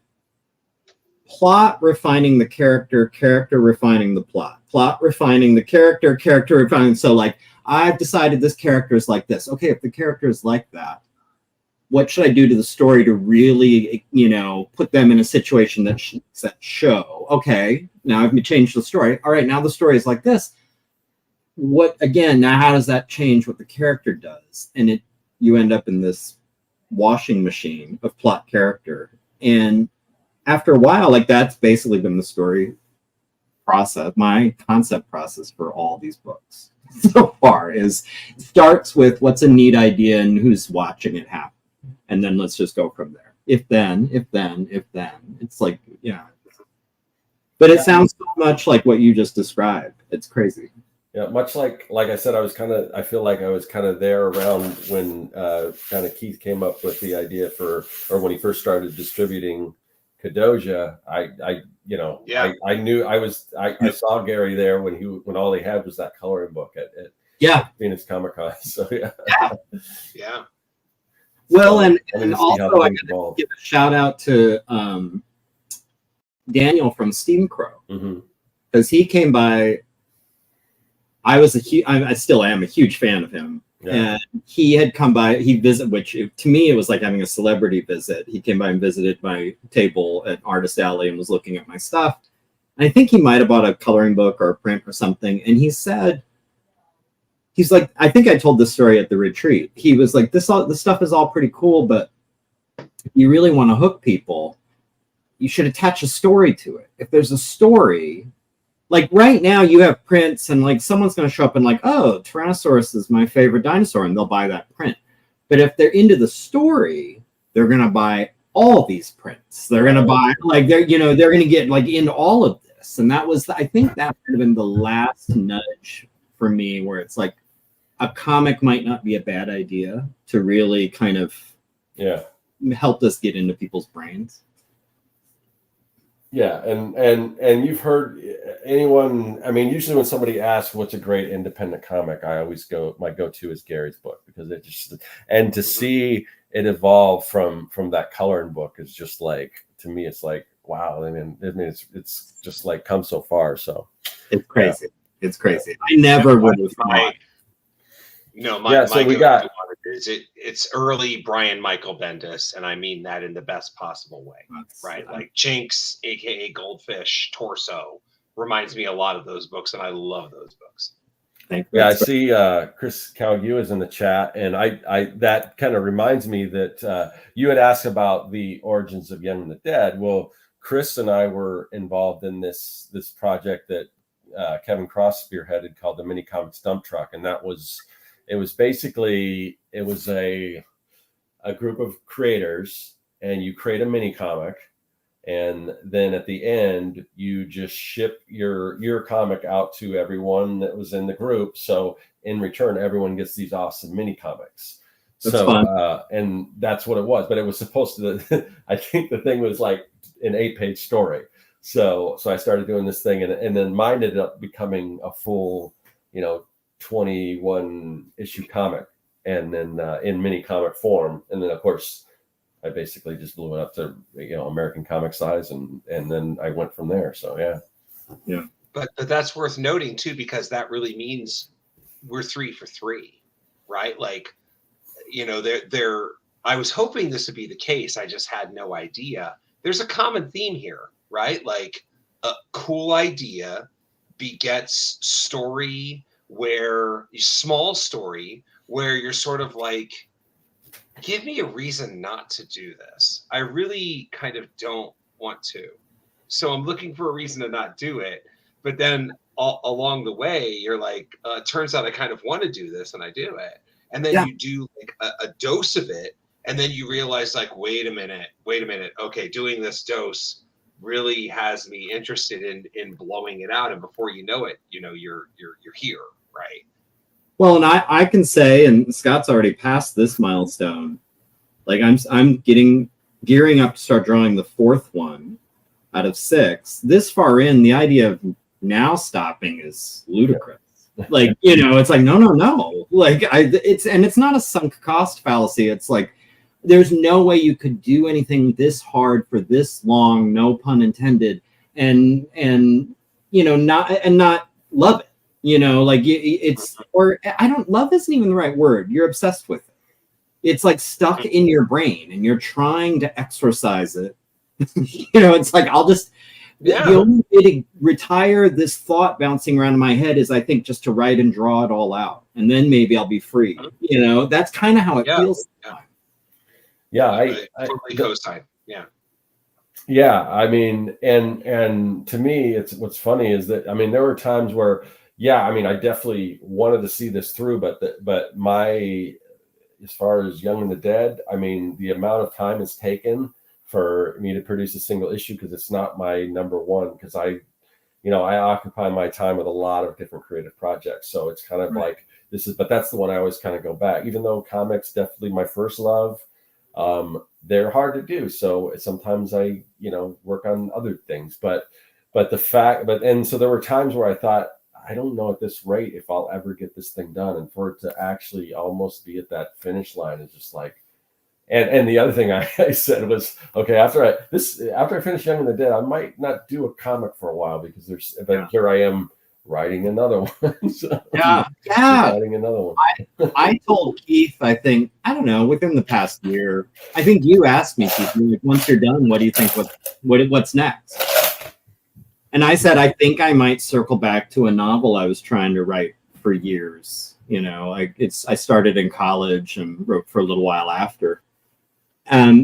plot refining the character, character refining the plot refining the character, character refining. So like, I've decided this character is like this. Okay, if the character is like that, what should I do to the story to really, you know, put them in a situation that show? Okay, now I've changed the story. All right, now the story is like this. What, again, now how does that change what the character does? And you end up in this washing machine of plot character. And after a while, like, that's basically been the story process, my concept process for all these books so far is starts with what's a neat idea and who's watching it happen. And then let's just go from there. If then. It's like, yeah. But it sounds so much like what you just described. It's crazy. Yeah, much like I said, I feel like I was kind of there around when kind of Keith came up with the idea for, or when he first started distributing Kadoja. I knew I saw Gary there when all he had was that coloring book at Phoenix Comic Con. So yeah. Well, and also I got to give a shout out to Daniel from Steam Crow, because he came by. I still am a huge fan of him. Yeah. And he had come by, which to me, it was like having a celebrity visit. He came by and visited my table at Artist Alley and was looking at my stuff. And I think he might have bought a coloring book or a print or something. And he said, he's like, I think I told this story at the retreat. He was like, this stuff is all pretty cool, but if you really want to hook people, you should attach a story to it. If there's a story, like right now you have prints and like someone's going to show up and like, oh, Tyrannosaurus is my favorite dinosaur, and they'll buy that print. But if they're into the story, they're going to buy all these prints. They're going to buy, like, they're going to get like into all of this. And that was, I think that would have been the last nudge for me, where it's like a comic might not be a bad idea to really kind of help us get into people's brains. Yeah, and you've heard anyone, I mean, usually when somebody asks what's a great independent comic, I always my go-to is Gary's book, because it just, and to see it evolve from that coloring book is just like, to me, it's like, wow. I mean it's just like come so far. So it's crazy. Yeah. It's crazy. I never would have thought. It's early Brian Michael Bendis, and I mean that in the best possible way, right? Like Jinx, aka Goldfish, Torso, reminds me a lot of those books, and I love those books. Yeah, I see Chris Calgu is in the chat, and I that kind of reminds me that you had asked about the origins of Young and the Dead. Well, Chris and I were involved in this project that Kevin Cross spearheaded called the Mini Comics Dump Truck, and it was basically a group of creators, and you create a mini comic, and then at the end you just ship your comic out to everyone that was in the group. So in return, everyone gets these awesome mini comics. That's fun. And that's what it was. But it was supposed to. I think the thing was like an 8-page story. So I started doing this thing, and then mine ended up becoming a full, 21 issue comic, and then in mini comic form, and then of course I basically just blew it up to American comic size, and then I went from there. So yeah. But that's worth noting too, because that really means we're 3 for 3, right? Like, I was hoping this would be the case. I just had no idea. There's a common theme here, right? Like a cool idea begets story, where small story where you're sort of like, give me a reason not to do this. I really kind of don't want to. So I'm looking for a reason to not do it. But then along the way, you're like, it turns out I kind of want to do this, and I do it. And then you do like a dose of it. And then you realize like, wait a minute. Okay, doing this dose really has me interested in blowing it out. And before you know it, you're here. Right. Well, and I can say, and Scott's already passed this milestone. Like I'm gearing up to start drawing the 4th one out of 6. This far in, the idea of now stopping is ludicrous. Like, you know, it's like, no. Like, it's not a sunk cost fallacy. It's like, there's no way you could do anything this hard for this long, no pun intended, and you know, not love it. You know, like it's, or I don't, love isn't even the right word. You're obsessed with it. It's like stuck in your brain, and you're trying to exorcise it. You know, it's like, I'll just. Yeah. The only way to retire this thought bouncing around in my head is, I think, just to write and draw it all out, and then maybe I'll be free. You know, that's kind of how it feels. Yeah, I totally co-sign. Yeah. Yeah, I mean, and to me, it's what's funny is that, I mean, there were times where, yeah, I mean, I definitely wanted to see this through, but my, as far as Young and the Dead, I mean, the amount of time it's taken for me to produce a single issue, because it's not my number one, because I occupy my time with a lot of different creative projects. So it's kind of like, but that's the one I always kind of go back, even though comics definitely my first love. They're hard to do. So sometimes I, work on other things, and so there were times where I thought, I don't know at this rate if I'll ever get this thing done. And for it to actually almost be at that finish line is just like, and the other thing I said was, okay, after I finish Young and the Dead, I might not do a comic for a while, because here I am writing another one. So writing another one. I told Keith, I think, I don't know, within the past year, I think you asked me, Keith, like, once you're done, what do you think, what's next? And I said, I think I might circle back to a novel I was trying to write for years. You know, I started in college and wrote for a little while after.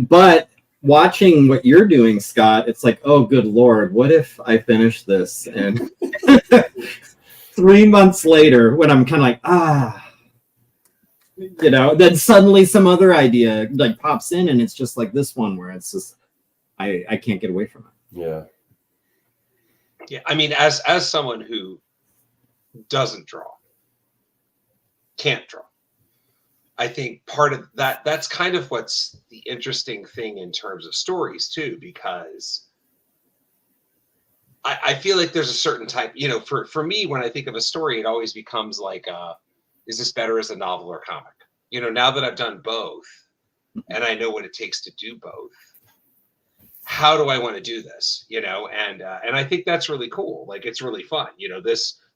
But watching what you're doing, Scott, it's like, oh, good Lord, what if I finish this? And 3 months later, when I'm kind of like, then suddenly some other idea like pops in, and it's just like this one where it's just, I can't get away from it. Yeah. Yeah. I mean, as someone who doesn't draw, can't draw, I think part of that's kind of what's the interesting thing in terms of stories too, because I feel like there's a certain type, for me, when I think of a story, it always becomes like, is this better as a novel or comic? Now that I've done both and I know what it takes to do both, how do I want to do this? And I think that's really cool. Like, it's really fun.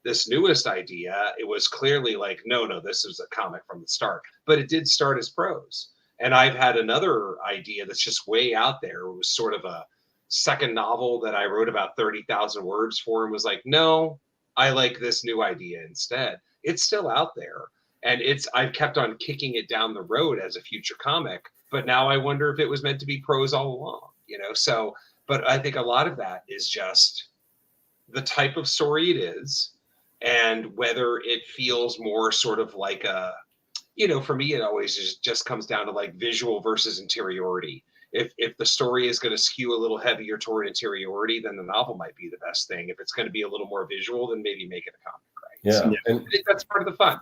This newest idea, it was clearly like, no, this is a comic from the start, but it did start as prose. And I've had another idea that's just way out there. It was sort of a second novel that I wrote about 30,000 words for, and was like, no, I like this new idea instead. It's still out there. And I've kept on kicking it down the road as a future comic, but now I wonder if it was meant to be prose all along, So, but I think a lot of that is just the type of story it is, and whether it feels more sort of like a, for me, it always just comes down to like visual versus interiority. If the story is going to skew a little heavier toward interiority, then the novel might be the best thing. If it's going to be a little more visual, then maybe make it a comic, right? Yeah. So I think that's part of the fun.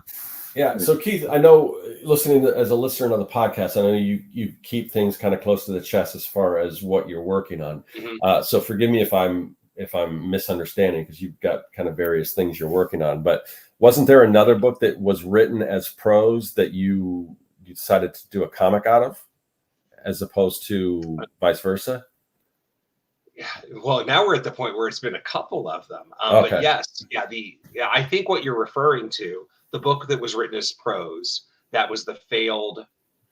Yeah. So Keith, I know, listening as a listener on the podcast, I know you keep things kind of close to the chest as far as what you're working on. Mm-hmm. So forgive me if I'm misunderstanding, because you've got kind of various things you're working on, but wasn't there another book that was written as prose that you decided to do a comic out of, as opposed to vice versa? Yeah. Well, now we're at the point where it's been a couple of them. Okay. But yes, I think what you're referring to, the book that was written as prose, that was the failed.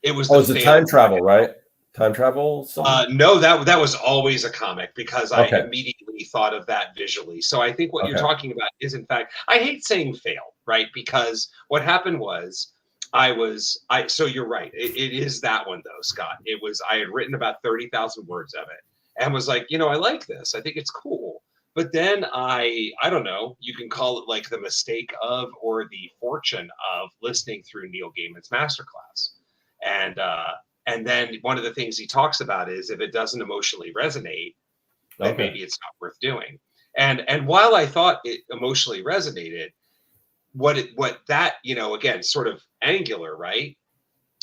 It was the time travel, right? Time travel? No, that was always a comic, because I immediately thought of that visually. So I think what you're talking about is, in fact, I hate saying fail, right? Because what happened was so you're right. It is that one though, Scott. I had written about 30,000 words of it and was like, I like this. I think it's cool. But then I don't know, you can call it like the mistake of, or the fortune of, listening through Neil Gaiman's masterclass. And then one of the things he talks about is, if it doesn't emotionally resonate, then maybe it's not worth doing. And while I thought it emotionally resonated, what that, again, sort of angular, right?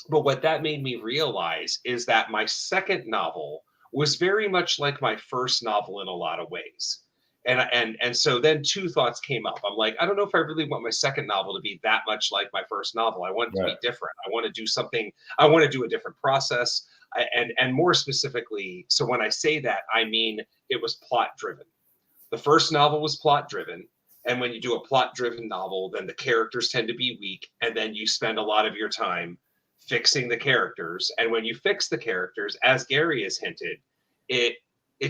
But what that made me realize is that my second novel was very much like my first novel in a lot of ways. And so then two thoughts came up. I'm like, I don't know if I really want my second novel to be that much like my first novel. I want it to be different. I want to do something. I want to do a different process. And more specifically, so when I say that, I mean it was plot driven. The first novel was plot driven. And when you do a plot driven novel, then the characters tend to be weak. And then you spend a lot of your time fixing the characters. And when you fix the characters, as Gary has hinted, it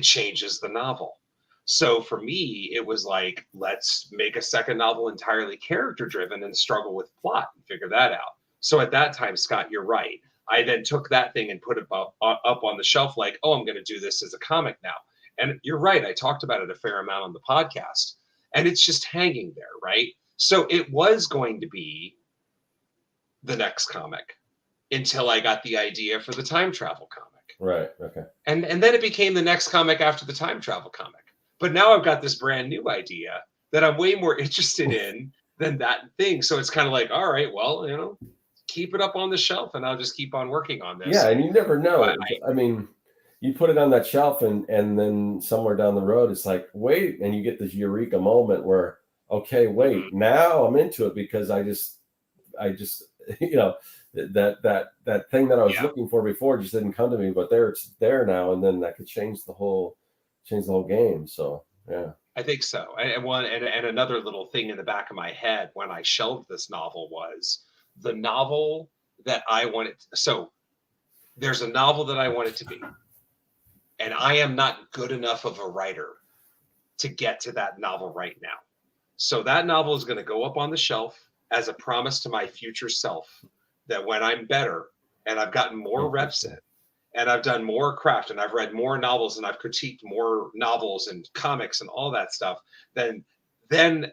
changes the novel. So for me, it was like, let's make a second novel entirely character driven and struggle with plot and figure that out. So at that time, Scott, you're right. I then took that thing and put it up on the shelf like, oh, I'm going to do this as a comic now. And you're right. I talked about it a fair amount on the podcast, and it's just hanging there, right? So it was going to be the next comic until I got the idea for the time travel comic. Right. Okay. And then it became the next comic after the time travel comic. But now I've got this brand new idea that I'm way more interested in than that thing. So it's kind of like, all right, well, you know, keep it up on the shelf and I'll just keep on working on this. Yeah, and you never know. I mean, you put it on that shelf and then somewhere down the road, it's like, wait, and you get this eureka moment where, okay, wait, now I'm into it because I just, you know, that thing that I was looking for before just didn't come to me, but it's there now, and then that could change the whole game. So yeah, I think so. And another little thing in the back of my head when I shelved this novel was the novel that I wanted. So there's a novel that I want it to be, and I am not good enough of a writer to get to that novel right now. So that novel is going to go up on the shelf as a promise to my future self that when I'm better and I've gotten more reps in, and I've done more craft and I've read more novels and I've critiqued more novels and comics and all that stuff, then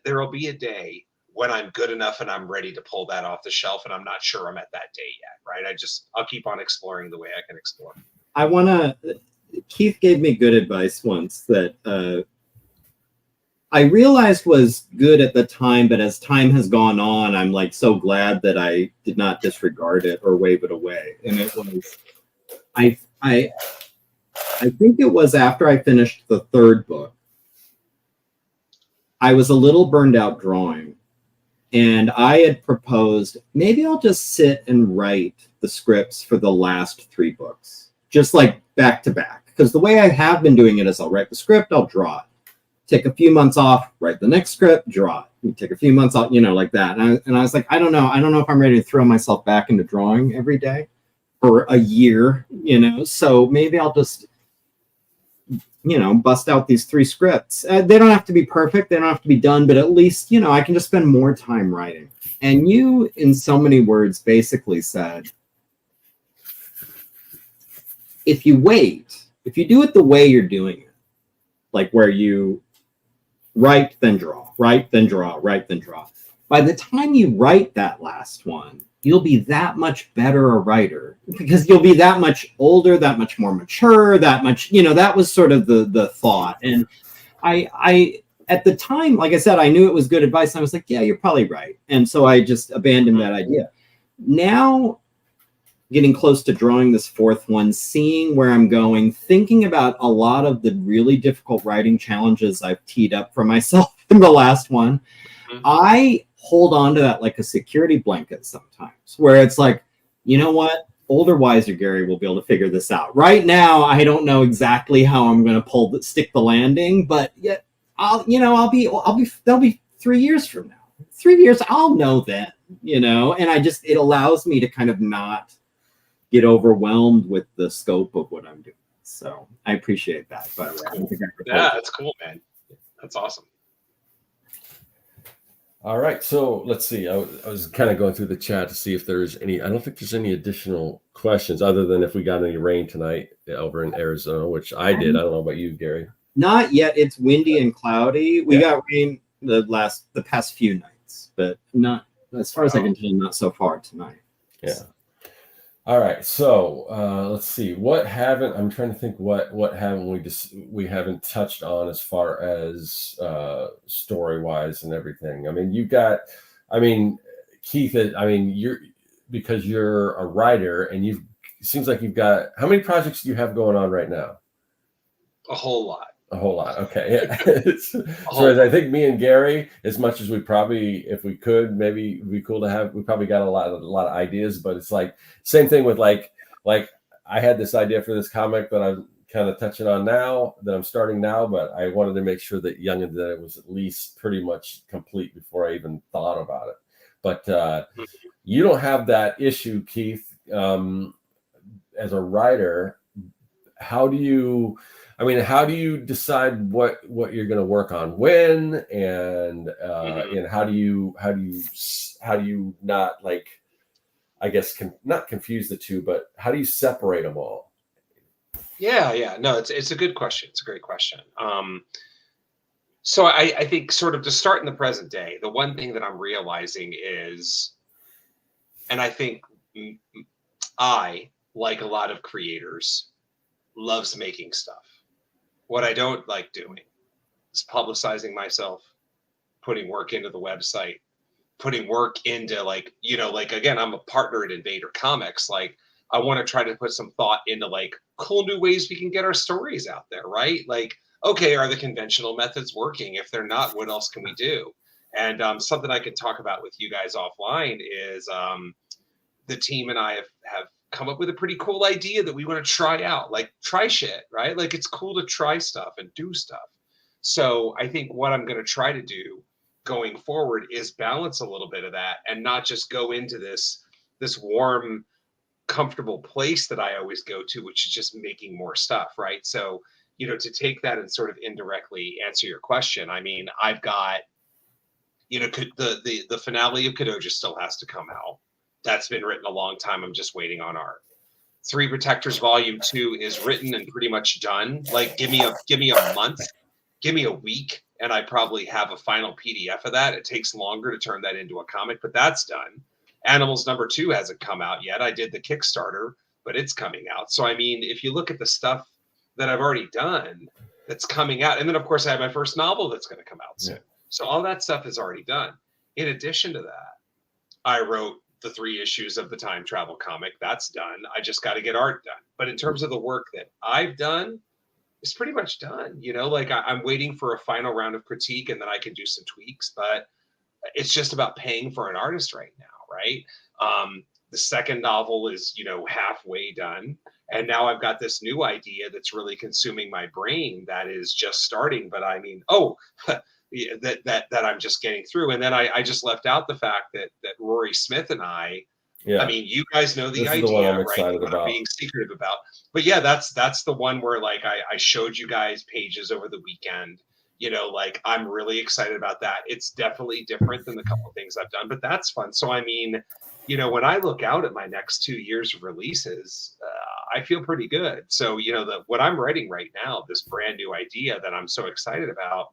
there will be a day when I'm good enough and I'm ready to pull that off the shelf. And I'm not sure I'm at that day yet, right? I'll keep on exploring the way I can explore. Keith gave me good advice once that I realized was good at the time, but as time has gone on, I'm like so glad that I did not disregard it or wave it away. And it was, I think it was after I finished the third book, I was a little burned out drawing, and I had proposed, maybe I'll just sit and write the scripts for the last 3 books, just like back to back. Because the way I have been doing it is I'll write the script, I'll draw it, take a few months off, write the next script, draw it. You take a few months off, like that. And I was like, I don't know if I'm ready to throw myself back into drawing every day for a year, so maybe I'll just, bust out these 3 scripts. They don't have to be perfect. They don't have to be done, but at least, I can just spend more time writing. And you, in so many words, basically said, if you do it the way you're doing it, like where you write, then draw, write, then draw, write, then draw. By the time you write that last one, you'll be that much better a writer because you'll be that much older, that much more mature, that much, that was sort of the thought. And I at the time, like I said, I knew it was good advice. And I was like, yeah, you're probably right. And so I just abandoned that idea. Now, getting close to drawing this 4th one, seeing where I'm going, thinking about a lot of the really difficult writing challenges I've teed up for myself in the last one, I hold on to that like a security blanket sometimes, where it's like, you know what? Older, wiser Gary will be able to figure this out. Right now, I don't know exactly how I'm going to stick the landing, but yet that'll be 3 years from now. 3 years, I'll know then, and it allows me to kind of not get overwhelmed with the scope of what I'm doing. So I appreciate that, by the way. Yeah, that's cool, man. That's awesome. All right, so let's see. I was kind of going through the chat to see if there's any. I don't think there's any additional questions other than if we got any rain tonight over in Arizona, which I did. I don't know about you, Gary. Not yet. It's windy and cloudy. We got rain the past few nights, but not as far as I can tell. Not so far tonight. Yeah. All right, so let's see. I'm trying to think what haven't we haven't touched on as far as story wise and everything. Keith, because you're a writer and it seems like you've got, how many projects do you have going on right now? A whole lot. A whole lot. Okay. Yeah. So I think me and Gary, as much as we probably, if we could, maybe it'd be cool to have, we probably got a lot of ideas, but it's like same thing with like I had this idea for this comic that I'm kind of touching on now, that I'm starting now, but I wanted to make sure that Young and Dead was at least pretty much complete before I even thought about it. But you don't have that issue, Keith. As a writer, how do you decide what you're going to work on when, and how do you not, like, I guess, not confuse the two, but how do you separate them all? Yeah. No, it's a good question. It's a great question. So I think, sort of to start in the present day, the one thing that I'm realizing is, and I think I, like a lot of creators, loves making stuff. What I don't like doing is publicizing myself, putting work into the website, putting work into, like, again, I'm a partner at Invader Comics. Like, I want to try to put some thought into, like, cool new ways we can get our stories out there, right? Like, okay, are the conventional methods working? If they're not, what else can we do? And something I can talk about with you guys offline is the team and I have come up with a pretty cool idea that we want to try out. Like, try shit, right? Like, it's cool to try stuff and do stuff. So I think what I'm going to try to do going forward is balance a little bit of that, and not just go into this warm, comfortable place that I always go to, which is just making more stuff, right? So, to take that and sort of indirectly answer your question, I mean, I've got, the finale of Kadoja still has to come out. That's been written a long time. I'm just waiting on art. Three Protectors Volume 2 is written and pretty much done. Like, give me a month, give me a week, and I probably have a final PDF of that. It takes longer to turn that into a comic, but that's done. Animals #2 hasn't come out yet. I did the Kickstarter, but it's coming out. So, I mean, if you look at the stuff that I've already done that's coming out, and then of course I have my first novel that's going to come out soon. Yeah. So all that stuff is already done. In addition to that, I wrote the 3 issues of the time travel comic. That's done. I just got to get art done. But in terms of the work that I've done, it's pretty much done. Like, I'm waiting for a final round of critique, and then I can do some tweaks. But it's just about paying for an artist right now, right? The second novel is, halfway done. And now I've got this new idea that's really consuming my brain that is just starting. But I mean, that I'm just getting through. And then I just left out the fact that Rory Smith and I mean, you guys know the idea, right? What I'm being secretive about. But yeah, that's the one where, like, I showed you guys pages over the weekend. Like, I'm really excited about that. It's definitely different than the couple of things I've done, but that's fun. So, I mean, when I look out at my next 2 years of releases, I feel pretty good. So, what I'm writing right now, this brand new idea that I'm so excited about,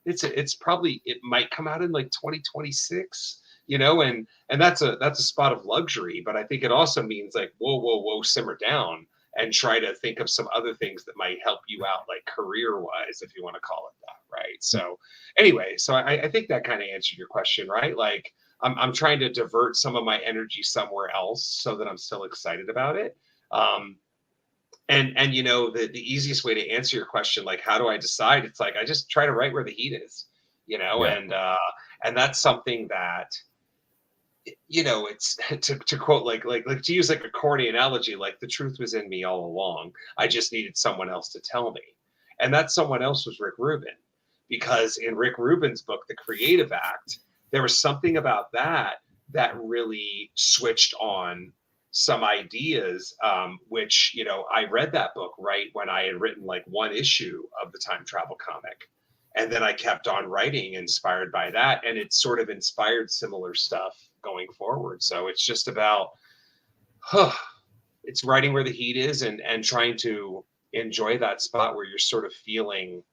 it might come out in like 2026, and that's a spot of luxury. But I think it also means, like, whoa, simmer down and try to think of some other things that might help you out, like career-wise, if you want to call it that, right? So anyway, I think that kind of answered your question, right? Like, I'm trying to divert some of my energy somewhere else so that I'm still excited about it. And the easiest way to answer your question, like, how do I decide? It's like, I just try to write where the heat is, and that's something that, it's to quote, like to use like a corny analogy, like, the truth was in me all along. I just needed someone else to tell me. And that someone else was Rick Rubin, because in Rick Rubin's book, The Creative Act, there was something about that really switched on some ideas, which, I read that book right when I had written like 1 issue of the time travel comic. And then I kept on writing inspired by that. And it sort of inspired similar stuff going forward. So it's just about, it's writing where the heat is, and trying to enjoy that spot where you're sort of feeling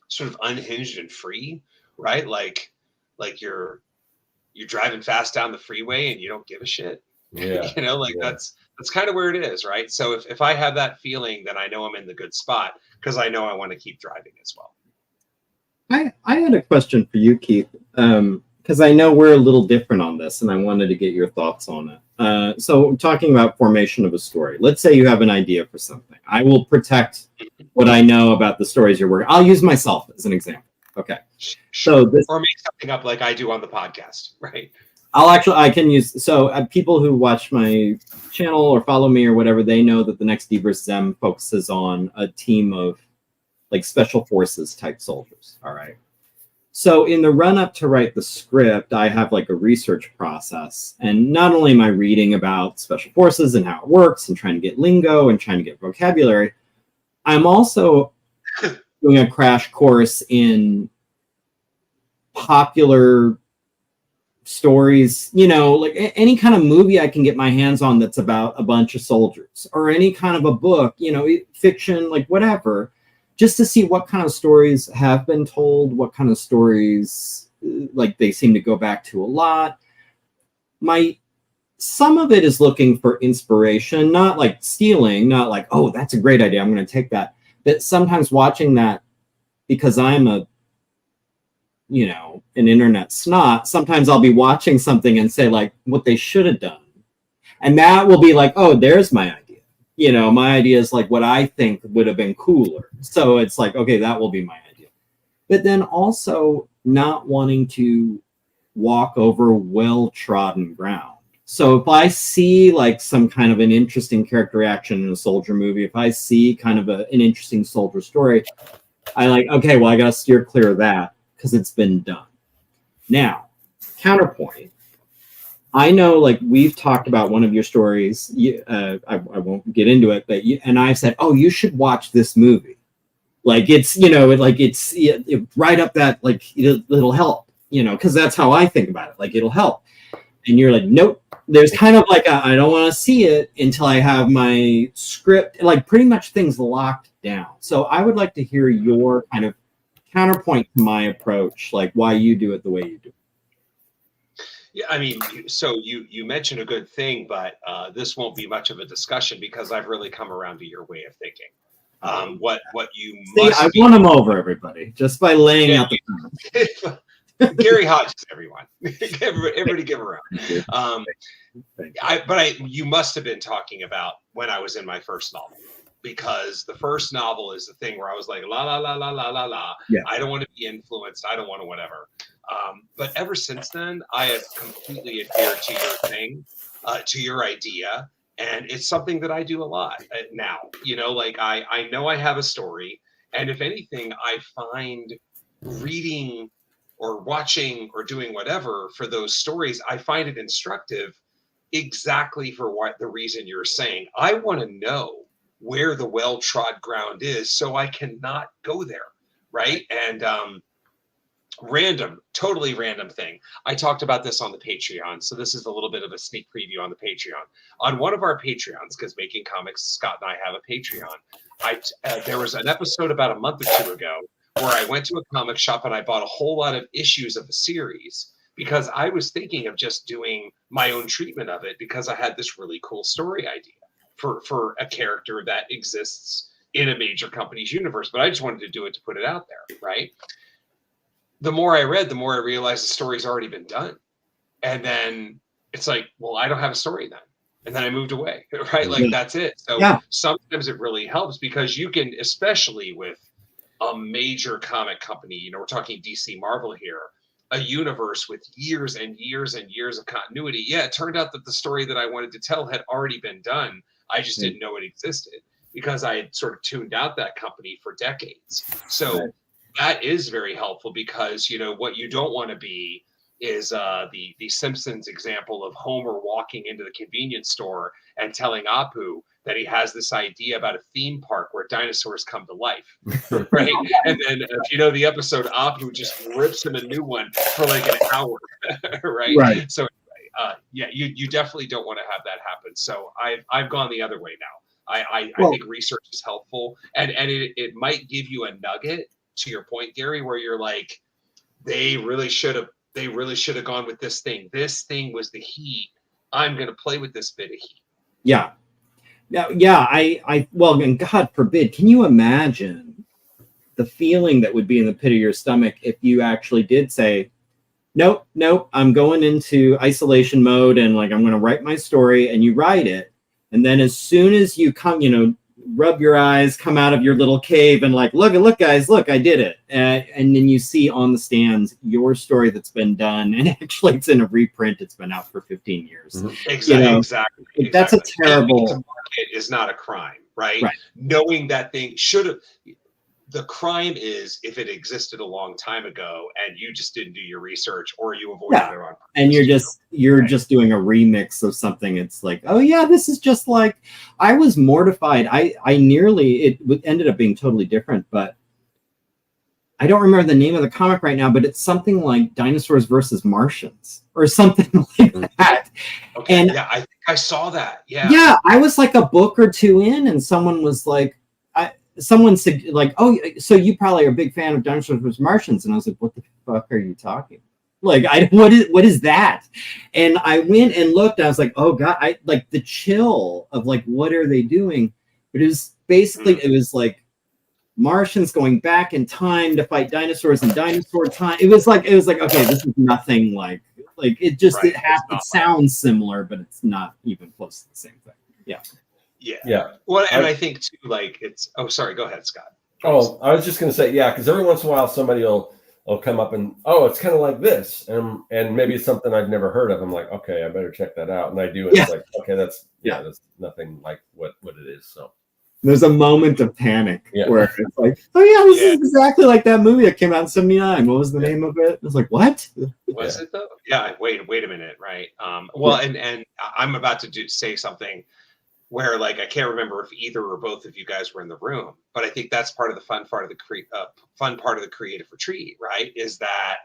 sort of unhinged and free, right? Like you're driving fast down the freeway and you don't give a shit. Yeah. That's kind of where it is, right? So if I have that feeling, then I know I'm in the good spot, because I know I want to keep driving as well. I had a question for you, Keith. because I know we're a little different on this, and I wanted to get your thoughts on it. So talking about formation of a story, let's say you have an idea for something. I will protect what I know about the stories you're working. I'll use myself as an example. Okay. Sure. So this, or make something up like I do on the podcast, right? I can use, so people who watch my channel or follow me or whatever, they know that the next D vs. M focuses on a team of like special forces type soldiers. All right. So in the run up to write the script, I have like a research process. And not only am I reading about special forces and how it works and trying to get lingo and trying to get vocabulary, I'm also doing a crash course in popular stories, you know, like any kind of movie I can get my hands on that's about a bunch of soldiers, or any kind of a book, you know, fiction, like whatever, just to see what kind of stories have been told, what kind of stories like they seem to go back to a lot. Some of it is looking for inspiration, not like stealing, not like, oh, that's a great idea, I'm going to take that. But sometimes watching that, because I'm an internet snot, sometimes I'll be watching something and say like what they should have done. And that will be like, oh, there's my idea. You know, my idea is like what I think would have been cooler. So it's like, okay, that will be my idea. But then also not wanting to walk over well-trodden ground. So if I see like some kind of an interesting character reaction in a soldier movie, if I see kind of an interesting soldier story, I like, okay, well, I got to steer clear of that because it's been done. Now, counterpoint. I know, like, we've talked about one of your stories. I won't get into it, but and I said, oh, you should watch this movie. Like, it's, it's right up that, like, it'll help, because that's how I think about it. Like, it'll help. And you're like, nope. There's kind of like I don't want to see it until I have my script, like pretty much things locked down. So I would like to hear your kind of counterpoint to my approach, like why you do it the way you do. Yeah, I mean, so you mentioned a good thing, but this won't be much of a discussion because I've really come around to your way of thinking. What you must I won them over, everybody, just by laying out the Gary Hodges, everyone. Everybody give a round. You must have been talking about when I was in my first novel, because the first novel is the thing where I was like, la, la, la, la, la, la, la. Yeah. I don't want to be influenced. I don't want to whatever. But ever since then, I have completely adhered to your thing, to your idea. And it's something that I do a lot now. Like I know I have a story. And if anything, I find reading or watching or doing whatever for those stories, I find it instructive exactly for what the reason you're saying. I want to know where the well-trod ground is so I cannot go there, right? And totally random thing. I talked about this on the Patreon, so this is a little bit of a sneak preview on the Patreon. On one of our Patreons, because Making Comics, Scott and I have a Patreon, there was an episode about a month or two ago where I went to a comic shop and I bought a whole lot of issues of a series because I was thinking of just doing my own treatment of it because I had this really cool story idea for a character that exists in a major company's universe, but I just wanted to do it to put it out there, right? The more I read, the more I realized the story's already been done. And then it's like, well, I don't have a story then. And then I moved away, right? Like, that's it. So sometimes it really helps because you can, especially with a major comic company, we're talking DC Marvel here, a universe with years and years and years of continuity. Yeah, it turned out that the story that I wanted to tell had already been done. I just didn't know it existed because I had sort of tuned out that company for decades. So that is very helpful because, what you don't want to be is the Simpsons example of Homer walking into the convenience store and telling Apu that he has this idea about a theme park where dinosaurs come to life, right? And then if you know the episode, Apu just rips him a new one for like an hour, right? Right. So you definitely don't want to have that happen. So I've gone the other way now. I think research is helpful, and it might give you a nugget, to your point, Gary, where you're like, they really should have gone with this thing. This thing was the heat. I'm going to play with this bit of heat. Yeah. Well, and God forbid, can you imagine the feeling that would be in the pit of your stomach if you actually did say, Nope. I'm going into isolation mode and like I'm going to write my story, and you write it, and then as soon as you come, rub your eyes, come out of your little cave, and like look guys, look, I did it, and then you see on the stands your story that's been done, and actually it's in a reprint. It's been out for 15 years. Mm-hmm. Exactly. That's a terrible. To market is not a crime, right? Knowing that thing should have. The crime is if it existed a long time ago and you just didn't do your research or you avoided it on purpose. And you're just doing a remix of something. It's like, oh yeah, this is just like, I was mortified. I nearly, it ended up being totally different, but I don't remember the name of the comic right now, but it's something like Dinosaurs versus Martians or something like that. Okay, and yeah, I think I saw that. Yeah. Yeah, I was like a book or two in and someone was like, someone said like, oh, so you probably are a big fan of Dinosaurs vs. Martians. And I was like, what the fuck are you talking? Like, what is that? And I went and looked, and I was like, oh God, I like the chill of like, what are they doing? But it was basically, it was like Martians going back in time to fight dinosaurs in dinosaur time. It was like, okay, this is nothing like it just, it sounds similar, but it's not even close to the same thing. Yeah. Well, and I think too, like it's. Oh, sorry. Go ahead, Scott. Oh, I was just going to say, yeah, because every once in a while somebody will come up and, oh, it's kind of like this, and maybe it's something I've never heard of. I'm like, okay, I better check that out, and I do, and it's like, okay, that's nothing like what it is. So there's a moment of panic where it's like, oh yeah, this is exactly like that movie that came out in '79. What was the name of it? It was like, what? Was it though? Yeah. Wait a minute. Right. Well, and I'm about to say something where like I can't remember if either or both of you guys were in the room, but I think that's part of the fun part of the creative retreat, right? Is that,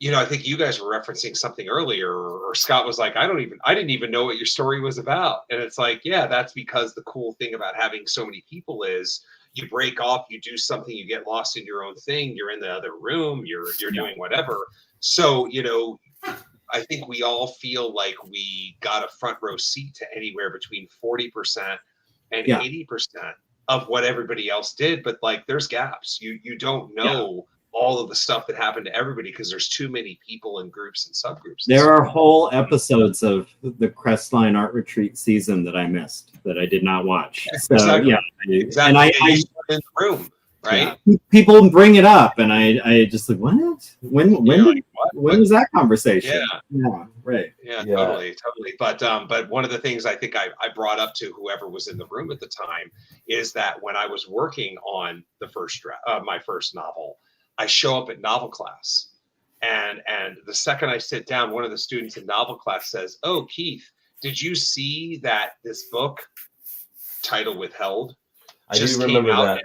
I think you guys were referencing something earlier, or Scott was like, I didn't even know what your story was about. And it's like, yeah, that's because the cool thing about having so many people is you break off, you do something, you get lost in your own thing, you're in the other room, you're doing whatever. So, I think we all feel like we got a front row seat to anywhere between 40% and 80% of what everybody else did. But like, there's gaps. You don't know all of the stuff that happened to everybody because there's too many people and groups and subgroups. There are whole episodes of the Crestline Art Retreat season that I missed, that I did not watch. So, exactly. And I in the room. Right. Yeah. People bring it up, and I just like, what? When was that conversation? Yeah. Right. Yeah. Totally. But one of the things I think I brought up to whoever was in the room at the time is that when I was working on the first my first novel, I show up at novel class, and the second I sit down, one of the students in novel class says, "Oh, Keith, did you see that this book, title withheld, just came out,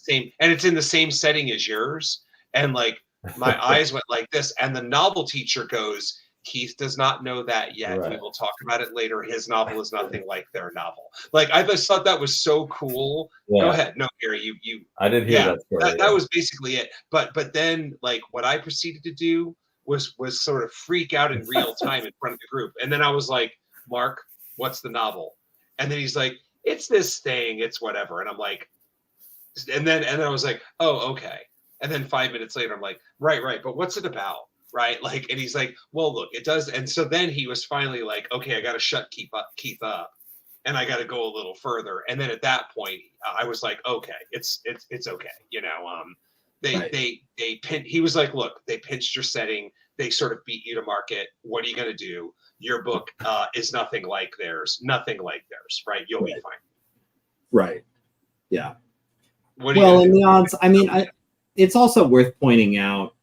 and it's in the same setting as yours?" And like my eyes went like this, and the novel teacher goes, "Keith does not know that yet. Right. We will talk about it later. His novel is nothing like their novel." Like, I just thought that was so cool. Go ahead. No, Gary, you I did hear that story. That was basically it. But then like what I proceeded to do was sort of freak out in real time in front of the group. And then I was like, "Mark, what's the novel?" And then he's like, "It's this thing, it's whatever." And I'm like, and then I was like, "Oh, okay." And then 5 minutes later, I'm like, right, but what's it about? Right? Like, and he's like, "Well, look, it does." And so then he was finally like, "Okay, I got to shut Keith up, and I got to go a little further." And then at that point, I was like, "Okay, it's okay." He was like, "Look, they pinched your setting. They sort of beat you to market. What are you going to do? Your book is nothing like theirs. Right? You'll be fine." Right. Yeah. Well, and the odds, I mean, it's also worth pointing out,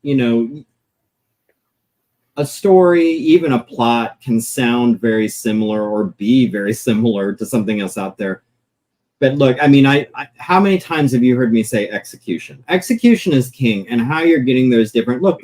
a story, even a plot, can sound very similar or be very similar to something else out there. But look, I mean, I how many times have you heard me say execution? Execution is king, and how you're getting those different. Look,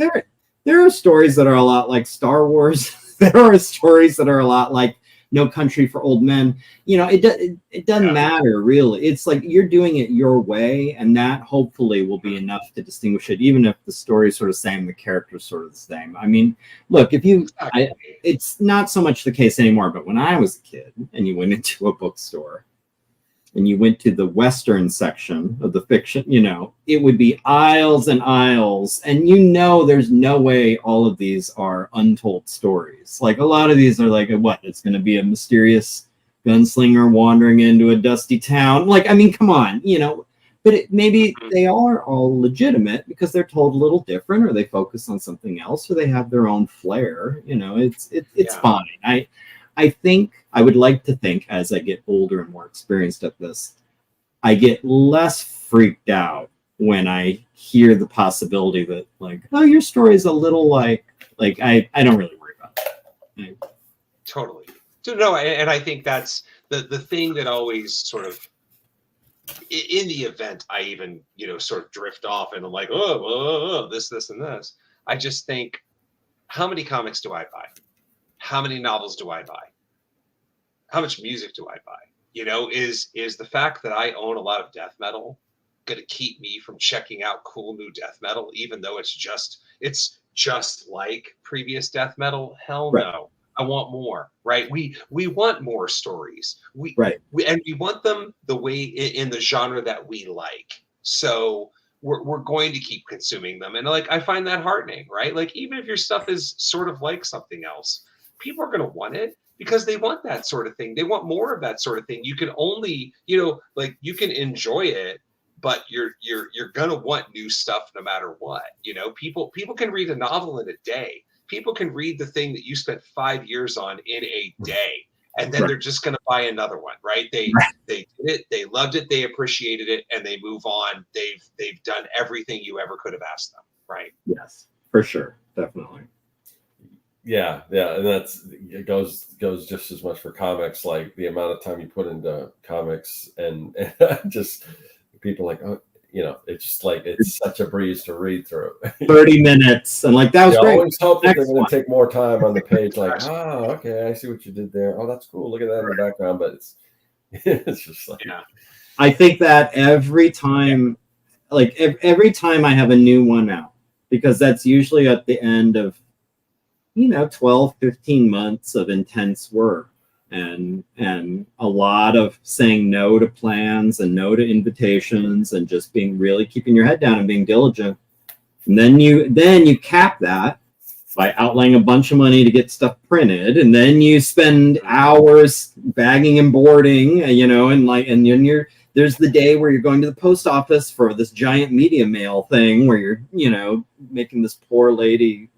there are stories that are a lot like Star Wars. There are stories that are a lot like No Country for Old Men. It doesn't matter really. It's like you're doing it your way, and that hopefully will be enough to distinguish it, even if the story's sort of same, the character's sort of the same. I mean, look, it's not so much the case anymore, but when I was a kid and you went into a bookstore and you went to the Western section of the fiction, it would be aisles and aisles. And there's no way all of these are untold stories. Like a lot of these are like, what? It's going to be a mysterious gunslinger wandering into a dusty town. Like, I mean, come on, but maybe they are all legitimate because they're told a little different, or they focus on something else, or they have their own flair. It's fine. I think I would like to think as I get older and more experienced at this, I get less freaked out when I hear the possibility that like, oh, your story is a little like I don't really worry about it. Totally. So no, and I think that's the thing that always sort of in the event I even sort of drift off and I'm like, oh, this and this. I just think, how many comics do I buy? How many novels do I buy? How much music do I buy? Is the fact that I own a lot of death metal going to keep me from checking out cool new death metal, even though it's just like previous death metal? Hell no. I want more, right? We want more stories. We want them the way in the genre that we like. So we're going to keep consuming them. And like, I find that heartening, right? Like, even if your stuff is sort of like something else, people are going to want it because they want that sort of thing. They want more of that sort of thing. You can only, like, you can enjoy it, but you're going to want new stuff no matter what. People can read a novel in a day. People can read the thing that you spent 5 years on in a day, and then they're just going to buy another one, right? They did it, they loved it, they appreciated it, and they move on. They've done everything you ever could have asked them, right? Yes, for sure, definitely. Yeah, and it goes just as much for comics. Like the amount of time you put into comics, and just people like, oh, it's just like it's such a breeze to read through. 30 minutes, and like that was great. I always hope that they're going to take more time on the page. Like, oh, okay, I see what you did there. Oh, that's cool. Look at that in the background. But it's just like, I think that every time, like every time I have a new one out, because that's usually at the end of 12, 15 months of intense work and a lot of saying no to plans and no to invitations and just being really keeping your head down and being diligent. And then you cap that by outlaying a bunch of money to get stuff printed, and then you spend hours bagging and boarding, and then there's the day where you're going to the post office for this giant media mail thing where you're making this poor lady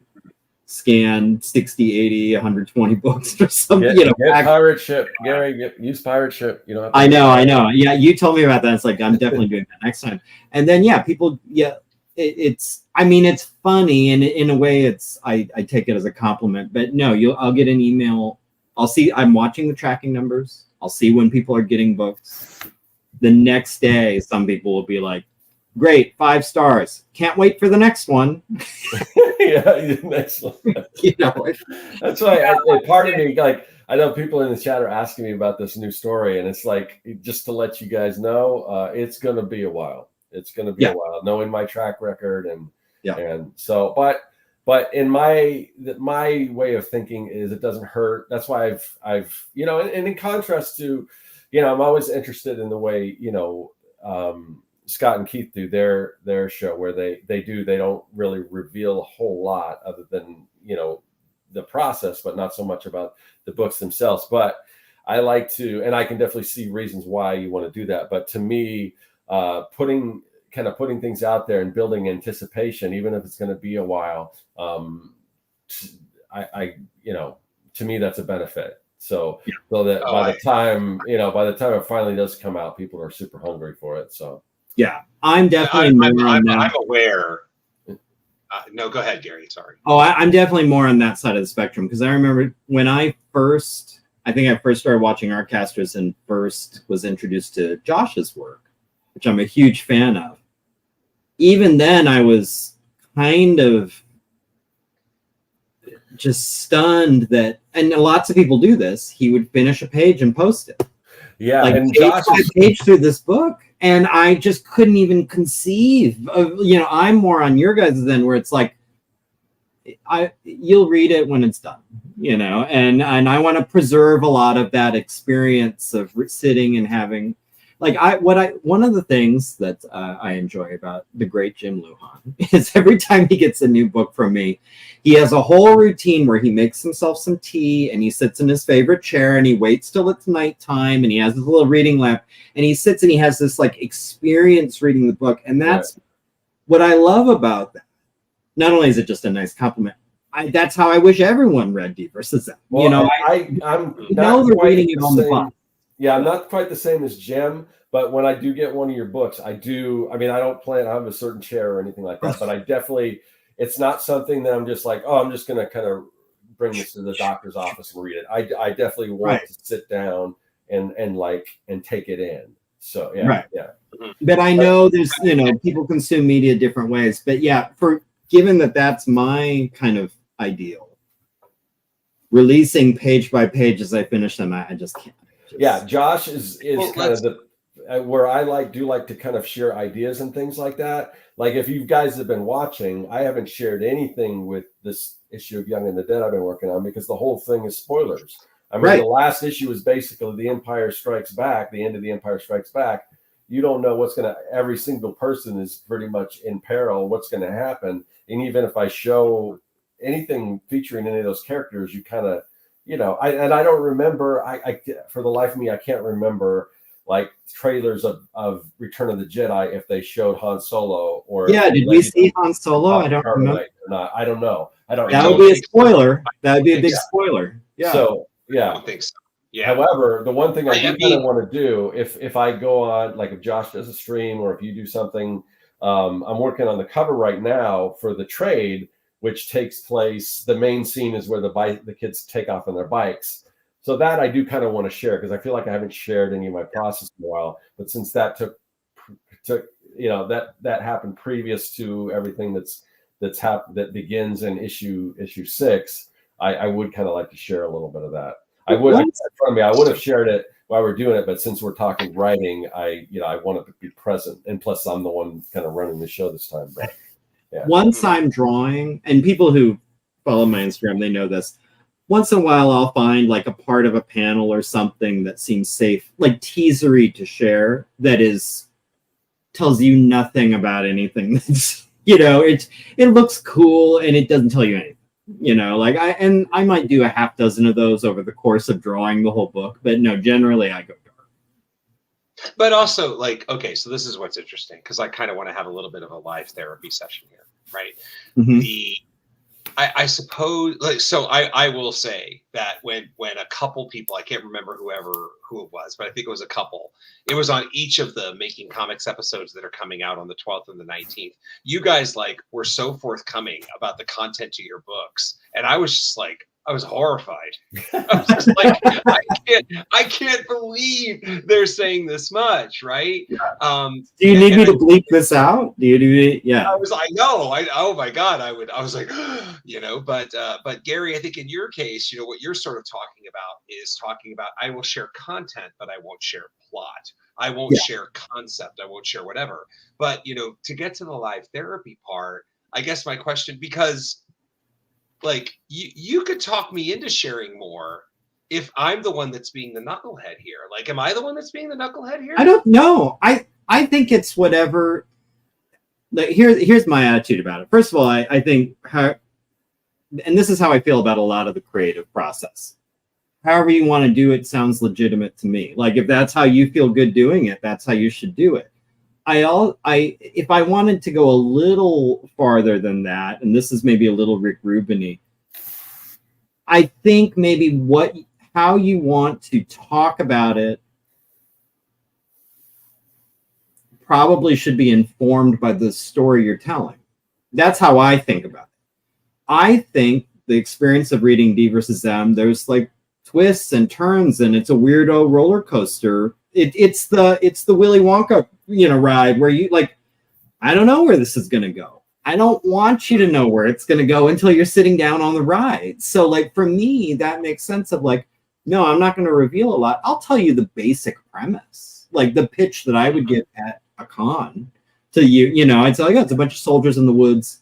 scan 60, 80, 120 books or something. Get pirate ship, Gary. Use pirate ship. I know. Yeah, you told me about that. It's like, I'm definitely doing that next time. And then people. It's funny, and in a way, I take it as a compliment. But no, I'll get an email. I'll see. I'm watching the tracking numbers. I'll see when people are getting books. The next day, some people will be like, great, 5 stars. Can't wait for the next one. Next one. That's why part of me, like, I know people in the chat are asking me about this new story, and it's like, just to let you guys know, it's going to be a while. It's going to be a while, knowing my track record, and so, but in my way of thinking is it doesn't hurt. That's why I've and in contrast to, I'm always interested in the way Scott and Keith do their show, where they don't really reveal a whole lot other than the process, but not so much about the books themselves. But I like to, and I can definitely see reasons why you want to do that. But to me, putting things out there and building anticipation, even if it's going to be a while, to me that's a benefit. So that by the time it finally does come out, people are super hungry for it. So yeah, I'm definitely I'm aware. No, go ahead, Gary. Sorry. Oh, I'm definitely more on that side of the spectrum, because I remember when I first started watching Artcasters and first was introduced to Josh's work, which I'm a huge fan of. Even then, I was kind of just stunned that, and lots of people do this, he would finish a page and post it. Yeah, like and page through this book, and I just couldn't even conceive of, I'm more on your guys' end, where it's like, you'll read it when it's done, and I want to preserve a lot of that experience of sitting and having. One of the things that I enjoy about the great Jim Lujan is every time he gets a new book from me, he has a whole routine where he makes himself some tea and he sits in his favorite chair and he waits till it's nighttime and he has his little reading lamp and he sits and he has this like experience reading the book. And that's what I love about that. Not only is it just a nice compliment, that's how I wish everyone read D versus M. Well, you know, I'm know they're reading it on the bus. Yeah, I'm not quite the same as Jim, but when I do get one of your books, I don't plan to have a certain chair or anything like that, but I definitely, it's not something that I'm just like, oh, I'm just going to kind of bring this to the doctor's office and read it. I definitely want to sit down and take it in. So, yeah. But I know there's, people consume media different ways, but yeah, given that that's my kind of ideal, releasing page by page as I finish them, I just can't. Yeah, Josh is kind of the where I do like to kind of share ideas and things like that. Like if you guys have been watching, I haven't shared anything with this issue of Young and the Dead I've been working on because the whole thing is spoilers. I mean, the last issue is basically the Empire Strikes Back, the end of the Empire Strikes Back. You don't know every single person is pretty much in peril, what's going to happen. And even if I show anything featuring any of those characters, you kind of, I don't remember. I for the life of me, I can't remember like trailers of Return of the Jedi if they showed Han Solo or did we see Han Solo? I don't remember. Or not. I don't know. That would be a spoiler. That would be a big spoiler. Yeah. So I don't think so. Yeah. However, the one thing I do kind of want to do if I go on, like if Josh does a stream or if you do something, I'm working on the cover right now for the trade, which takes place. The main scene is where the kids take off on their bikes. So that I do kind of want to share because I feel like I haven't shared any of my process in a while. But since that took that happened previous to everything that begins in issue 6, I would kind of like to share a little bit of that. I would have shared it while we're doing it, but since we're talking writing, I want to be present, and plus I'm the one kind of running the show this time. But yeah. Once I'm drawing, and people who follow my Instagram, they know this. Once in a while, I'll find like a part of a panel or something that seems safe, like teasery to share. That tells you nothing about anything. That's it looks cool and it doesn't tell you anything. I might do a half dozen of those over the course of drawing the whole book, but no, generally I go dark. But also, okay, so this is what's interesting because I kind of want to have a little bit of a live therapy session here, right? Mm-hmm. I suppose, so I will say that when a couple people, I can't remember who it was, but I think it was a couple. It was on each of the Making Comics episodes that are coming out on the 12th and the 19th. You guys were so forthcoming about the content to your books, and I was just I was horrified. I was just I can't believe they're saying this much, right? Yeah. Do you need me to bleep this out? Yeah. I was oh my God, I was like, but Gary, I think in your case, what you're sort of talking about I will share content, but I won't share plot. I won't share concept. I won't share whatever. But, to get to the live therapy part, I guess my question, because you could talk me into sharing more if I'm the one that's being the knucklehead here. Am I the one that's being the knucklehead here? I don't know. I think it's whatever. Here's my attitude about it. First of all, I think and this is how I feel about a lot of the creative process. However you want to do it sounds legitimate to me. If that's how you feel good doing it, that's how you should do it. If I wanted to go a little farther than that, and this is maybe a little Rick Rubin-y, I think maybe how you want to talk about it probably should be informed by the story you're telling. That's how I think about it. I think the experience of reading D versus M, there's twists and turns, and it's a weirdo roller coaster. It's the Willy Wonka ride where you I don't know where this is going to go. I don't want you to know where it's going to go until you're sitting down on the ride. So for me, that makes sense of no, I'm not going to reveal a lot. I'll tell you the basic premise, the pitch that I would give at a con to you. I'd say, it's a bunch of soldiers in the woods,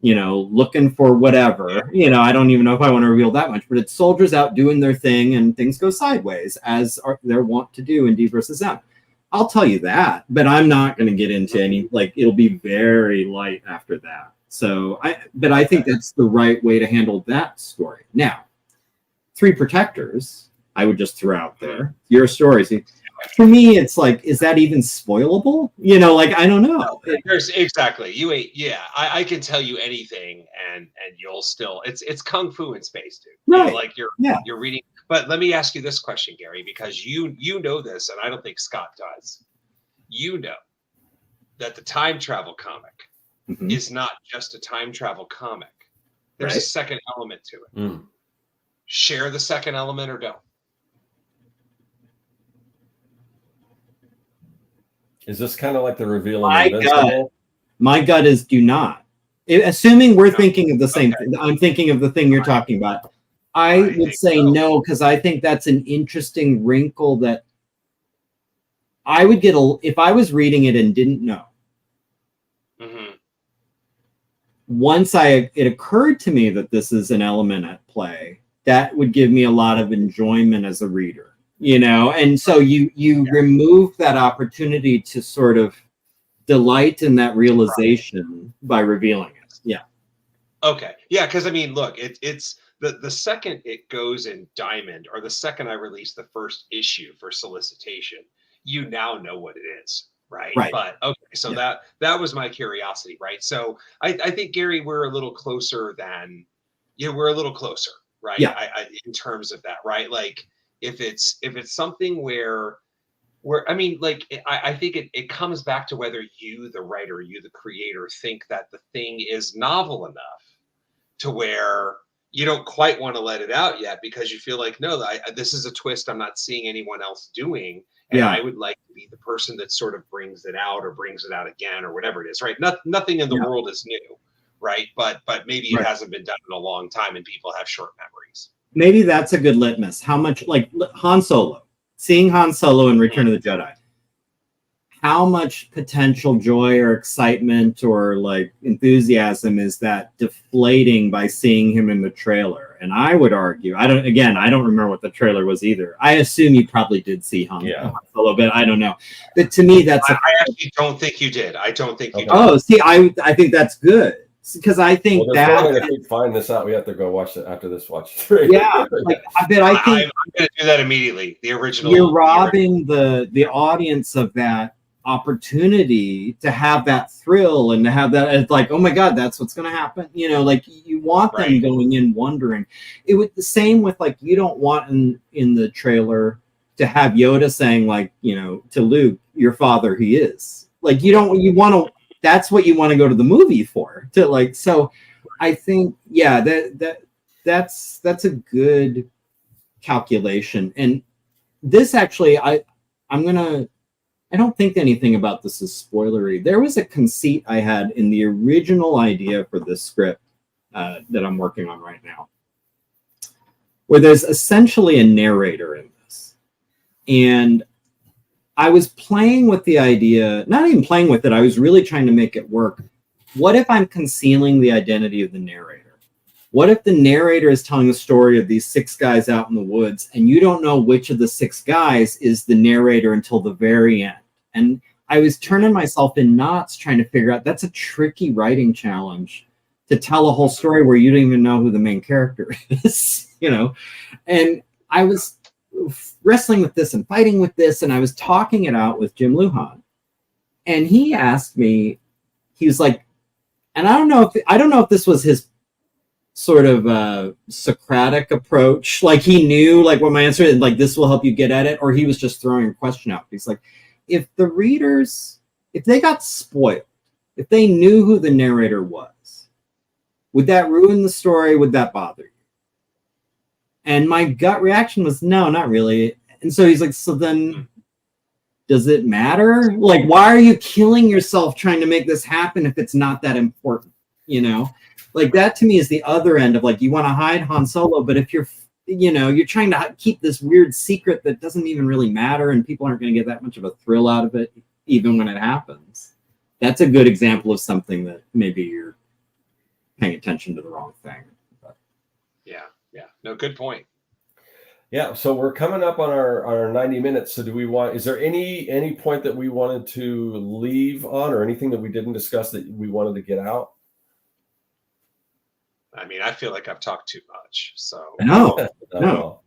looking for whatever. I don't even know if I want to reveal that much, but it's soldiers out doing their thing and things go sideways as they're wont to do in D versus M. I'll tell you that, but I'm not going to get into any, like, it'll be very light after that. So I think that's the right way to handle that story. Now, Three Protectors, I would just throw out there. Your stories. For me, it's like, is that even spoilable? You know, like, I don't know. There's exactly. You ain't. Yeah, I can tell you anything, and you'll still. It's kung fu in space, dude. Right. You know, like you're reading. But let me ask you this question, Gary, because you know this, and I don't think Scott does. You know that the time travel comic is not just a time travel comic. There's a second element to it. Mm. Share the second element or don't. Is this kind of like the reveal of Invincible? My gut is do not. Assuming we're thinking of the same thing. I'm thinking of the thing you're talking about. I would say no, because I think that's an interesting wrinkle that I would get if I was reading it and didn't know. Once it occurred to me that this is an element at play, that would give me a lot of enjoyment as a reader, you know? And so you remove that opportunity to sort of delight in that realization by revealing it. Yeah. Okay. Yeah, because I mean, look, it's the second it goes in Diamond, or the second I release the first issue for Solicitation, you now know what it is. Right. But okay, so that was my curiosity, right? So I think, Gary, we're a little closer than we're a little closer, right? Yeah. In terms of that, right? Like if it's something where I mean, like I think it comes back to whether you, the writer, you, the creator, think that the thing is novel enough to where you don't quite want to let it out yet because you feel like, no, this is a twist I'm not seeing anyone else doing. And I would like to be the person that sort of brings it out or brings it out again or whatever it is, right? Nothing in the world is new, right? But maybe it hasn't been done in a long time and people have short memories. Maybe that's a good litmus. How much, like Han Solo, seeing Han Solo in Return of the Jedi, how much potential joy or excitement or like enthusiasm is that deflating by seeing him in the trailer? And I would argue, I don't remember what the trailer was either. I assume you probably did see Han Solo, but I don't know. But to me, that's I actually don't think you did. I don't think you did. Oh, see, I think that's good. Because I think if we find this out, we have to go watch it after this. Watch the trailer. Yeah, like, I think I'm going to do that immediately. The original. You're robbing the audience of that opportunity to have that thrill and to have that. It's like, oh my God, that's what's going to happen. You know, like you want them going in wondering. It was the same with like you don't want in the trailer to have Yoda saying like, you know, to Luke, your father, he is. Like you want to. That's what you want to go to the movie for. To like, so I think that's a good calculation. And this actually, I don't think anything about this is spoilery. There was a conceit I had in the original idea for this script that I'm working on right now, where there's essentially a narrator in this. And I was playing with the idea, not even playing with it, I was really trying to make it work. What if I'm concealing the identity of the narrator? What if the narrator is telling the story of these 6 guys out in the woods and you don't know which of the 6 guys is the narrator until the very end? And I was turning myself in knots trying to figure out, that's a tricky writing challenge to tell a whole story where you don't even know who the main character is, you know? And I was wrestling with this and fighting with this, and I was talking it out with Jim Lujan. And he asked me, he was like, and I don't know if this was his sort of Socratic approach, like he knew like what my answer is, like this will help you get at it, or he was just throwing a question out. He's like, if the readers, if they got spoiled, if they knew who the narrator was, would that ruin the story? Would that bother you? And my gut reaction was, no, not really. And so he's like, so then does it matter? Like, why are you killing yourself trying to make this happen if it's not that important? You know, like that to me is the other end of like, you want to hide Han Solo, but if you're trying to keep this weird secret that doesn't even really matter and people aren't going to get that much of a thrill out of it, even when it happens. That's a good example of something that maybe you're paying attention to the wrong thing. But. Yeah. No, good point. Yeah, so we're coming up on our 90 minutes. So is there any point that we wanted to leave on, or anything that we didn't discuss that we wanted to get out? I mean, I feel like I've talked too much. So No.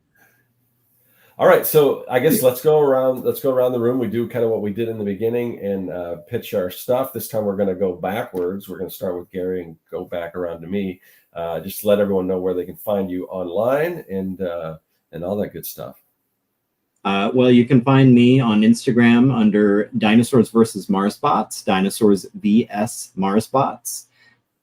All right, so I guess let's go around the room. We do kind of what we did in the beginning and pitch our stuff. This time we're going to go backwards. We're going to start with Gary and go back around to me. Just to let everyone know where they can find you online and all that good stuff. Well, you can find me on Instagram under Dinosaurs versus Marsbots, Dinosaurs vs Marsbots.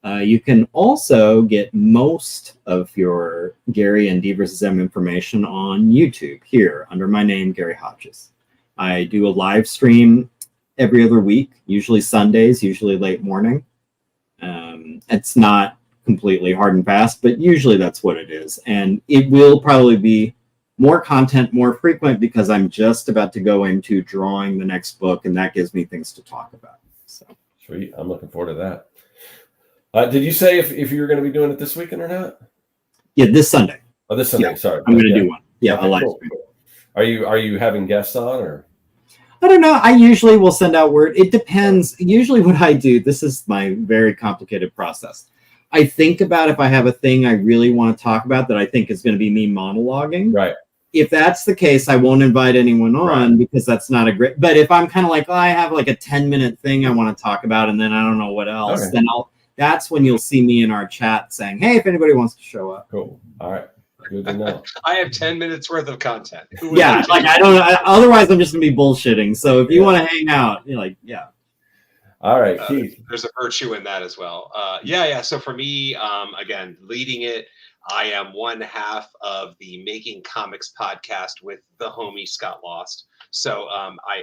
You can also get most of your Gary and D versus M information on YouTube here under my name, Gary Hodges. I do a live stream every other week, usually Sundays, usually late morning. It's not completely hard and fast, but usually that's what it is. And it will probably be more content, more frequent, because I'm just about to go into drawing the next book, and that gives me things to talk about. So sweet. I'm looking forward to that. Did you say if you were going to be doing it this weekend or not? Yeah, this Sunday. Oh, this Sunday. Yeah, sorry. I'm going to do one. Yeah, okay, a live cool. stream. Are you having guests on, or? I don't know. I usually will send out word. It depends. Usually what I do, this is my very complicated process. I think about if I have a thing I really want to talk about that I think is going to be me monologuing. Right. If that's the case, I won't invite anyone on because that's not a great. But if I'm kind of like, oh, I have like a 10-minute thing I want to talk about, and then I don't know what else, then that's when you'll see me in our chat saying, hey, if anybody wants to show up. Cool. All right. Good to know. I have 10 minutes worth of content. Yeah, like I don't know. Otherwise, I'm just gonna be bullshitting. So if you want to hang out, you're like, yeah. All right, Keith. There's a virtue in that as well. Yeah. So for me, again, leading it, I am one half of the Making Comics podcast with the homie Scott Lost. So I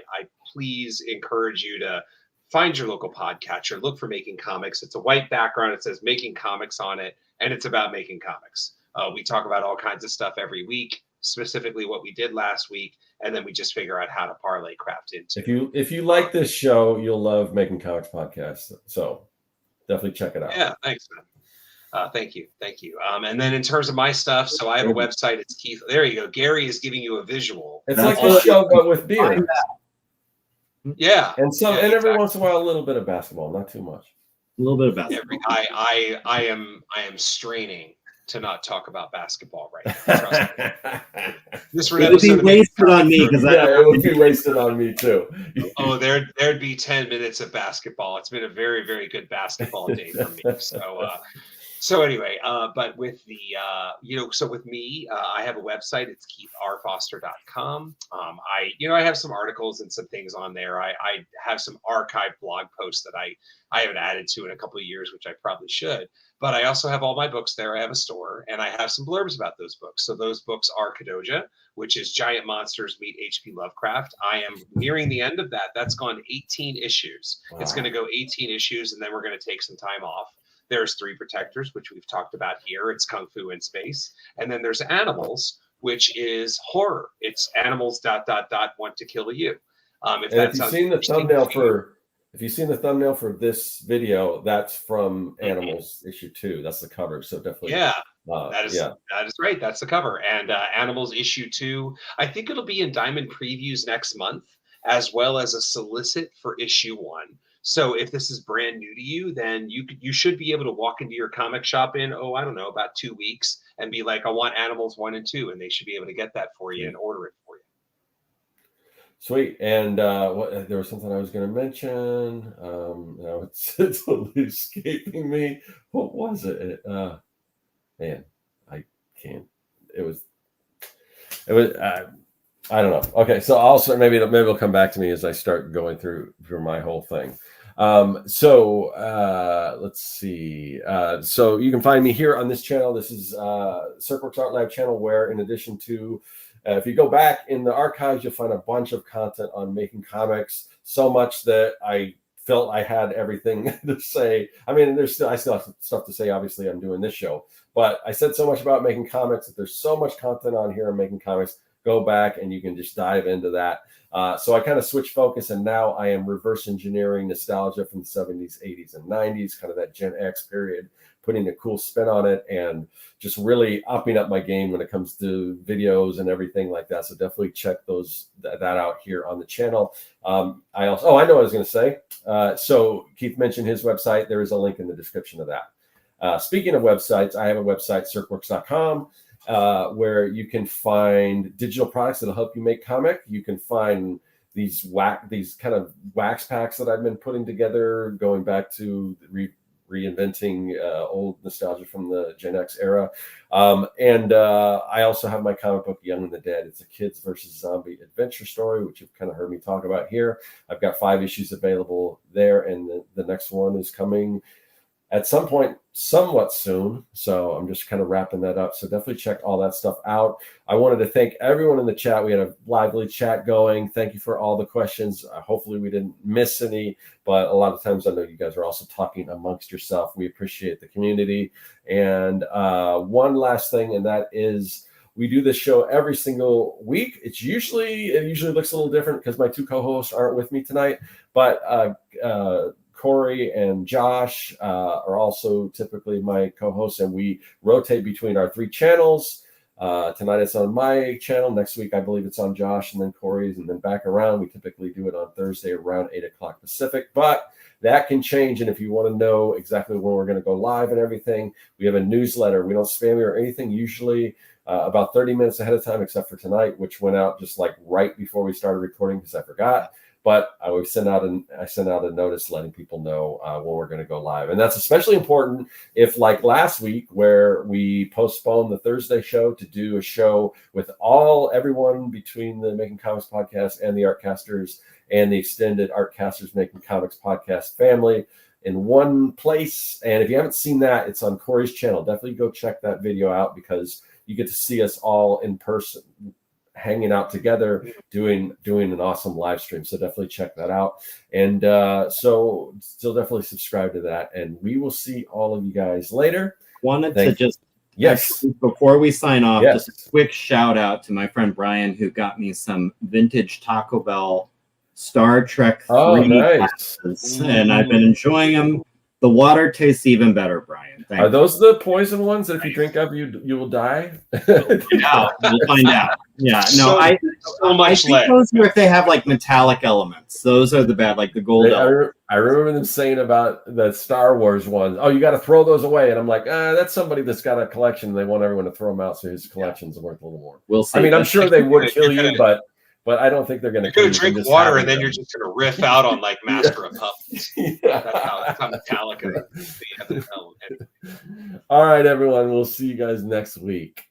please encourage you to find your local podcatcher, look for Making Comics. It's a white background. It says Making Comics on it, and it's about making comics. We talk about all kinds of stuff every week, specifically what we did last week, and then we just figure out how to parlay craft into. If you like this show, you'll love Making Comics podcast. So definitely check it out. Yeah, thanks, man. Thank you. And then in terms of my stuff, so I have a website. It's Keith. There you go. Gary is giving you a visual. It's like the show, but with beer. Yeah. And every once in a while, a little bit of basketball, not too much. A little bit of basketball. I am straining to not talk about basketball right now. Trust me. This would be wasted on me because it would be wasted on me too. Oh, there'd be 10 minutes of basketball. It's been a very, very good basketball day for me. So anyway, but with the so with me, I have a website. It's keithrfoster.com. I have some articles and some things on there. I have some archived blog posts that I haven't added to in a couple of years, which I probably should. But I also have all my books there. I have a store, and I have some blurbs about those books. So those books are Kadoja, which is Giant Monsters Meet H.P. Lovecraft. I am nearing the end of that. That's gone 18 issues. Wow. It's going to go 18 issues, and then we're going to take some time off. There's Three Protectors, which we've talked about here. It's Kung Fu in Space. And then there's Animals, which is horror. It's animals ... want to kill you. If you've seen the thumbnail for this video, that's from Animals issue 2. That's the cover. So definitely. Yeah. That is right. That's the cover. And Animals issue 2, I think it'll be in Diamond Previews next month, as well as a solicit for issue 1. So if this is brand new to you, then you should be able to walk into your comic shop in, about 2 weeks and be like, I want Animals 1 and 2. And they should be able to get that for you and order it for you. Sweet. And there was something I was going to mention. Now it's totally escaping me. What was it? Man, I can't. It was. I don't know. Okay, so also maybe it'll come back to me as I start going through my whole thing. Let's see. So you can find me here on this channel. This is Circleworks Art Lab channel, where in addition to if you go back in the archives, you'll find a bunch of content on making comics. So much that I felt I had everything to say. I mean, I still have stuff to say. Obviously, I'm doing this show, but I said so much about making comics that there's so much content on here on making comics. go back and you can just dive into that. So I kind of switched focus, and now I am reverse engineering nostalgia from the 70s, 80s, and 90s, kind of that Gen X period, putting a cool spin on it, and just really upping up my game when it comes to videos and everything like that. So definitely check that out here on the channel. I know what I was going to say. So Keith mentioned his website. There is a link in the description of that. Speaking of websites, I have a website, circworks.com. Where you can find digital products that'll help you make comic. You can find these kind of wax packs that I've been putting together, going back to reinventing old nostalgia from the Gen X era. And I also have my comic book, Young and the Dead. It's a kids versus zombie adventure story, which you've kind of heard me talk about here. I've got 5 issues available there, and the next one is coming at some point somewhat soon. So I'm just kind of wrapping that up. So definitely check all that stuff out. I wanted to thank everyone in the chat. We had a lively chat going. Thank you for all the questions. Hopefully we didn't miss any, but a lot of times I know you guys are also talking amongst yourself. We appreciate the community. And one last thing, and that is we do this show every single week. It usually looks a little different because my 2 co-hosts aren't with me tonight, but Corey and Josh are also typically my co-hosts, and we rotate between our 3 channels. Tonight it's on my channel. Next week, I believe it's on Josh and then Corey's, and then back around. We typically do it on Thursday around 8 o'clock Pacific, but that can change. And if you want to know exactly when we're going to go live and everything, we have a newsletter. We don't spam you or anything, usually about 30 minutes ahead of time, except for tonight, which went out just like right before we started recording because I forgot. But I sent out a notice letting people know when we're going to go live. And that's especially important if, like last week, where we postponed the Thursday show to do a show with everyone between the Making Comics podcast and the Artcasters and the extended Artcasters Making Comics podcast family in one place. And if you haven't seen that, it's on Corey's channel. Definitely go check that video out because you get to see us all in person, hanging out together, doing an awesome live stream. So definitely check that out. And so still definitely subscribe to that. And we will see all of you guys later. Yes. Before we sign off, just a quick shout out to my friend Brian, who got me some vintage Taco Bell Star Trek 3 glasses, and I've been enjoying them. The water tastes even better, Brian. Are those the poison ones that if you drink up, you will die? Yeah, we'll find out. Yeah, no, I think those are if they have like metallic elements. Those are the bad, like the gold. I remember them saying about the Star Wars ones. Oh, you got to throw those away, and I'm like, that's somebody that's got a collection. They want everyone to throw them out, so his collection's worth a little more. We'll see. I mean, I'm sure they would kill you, but I don't think they're going to. You're going to drink water, and then you're just going to riff out on like Master of Puppets. That's how Metallica. All right, everyone. We'll see you guys next week.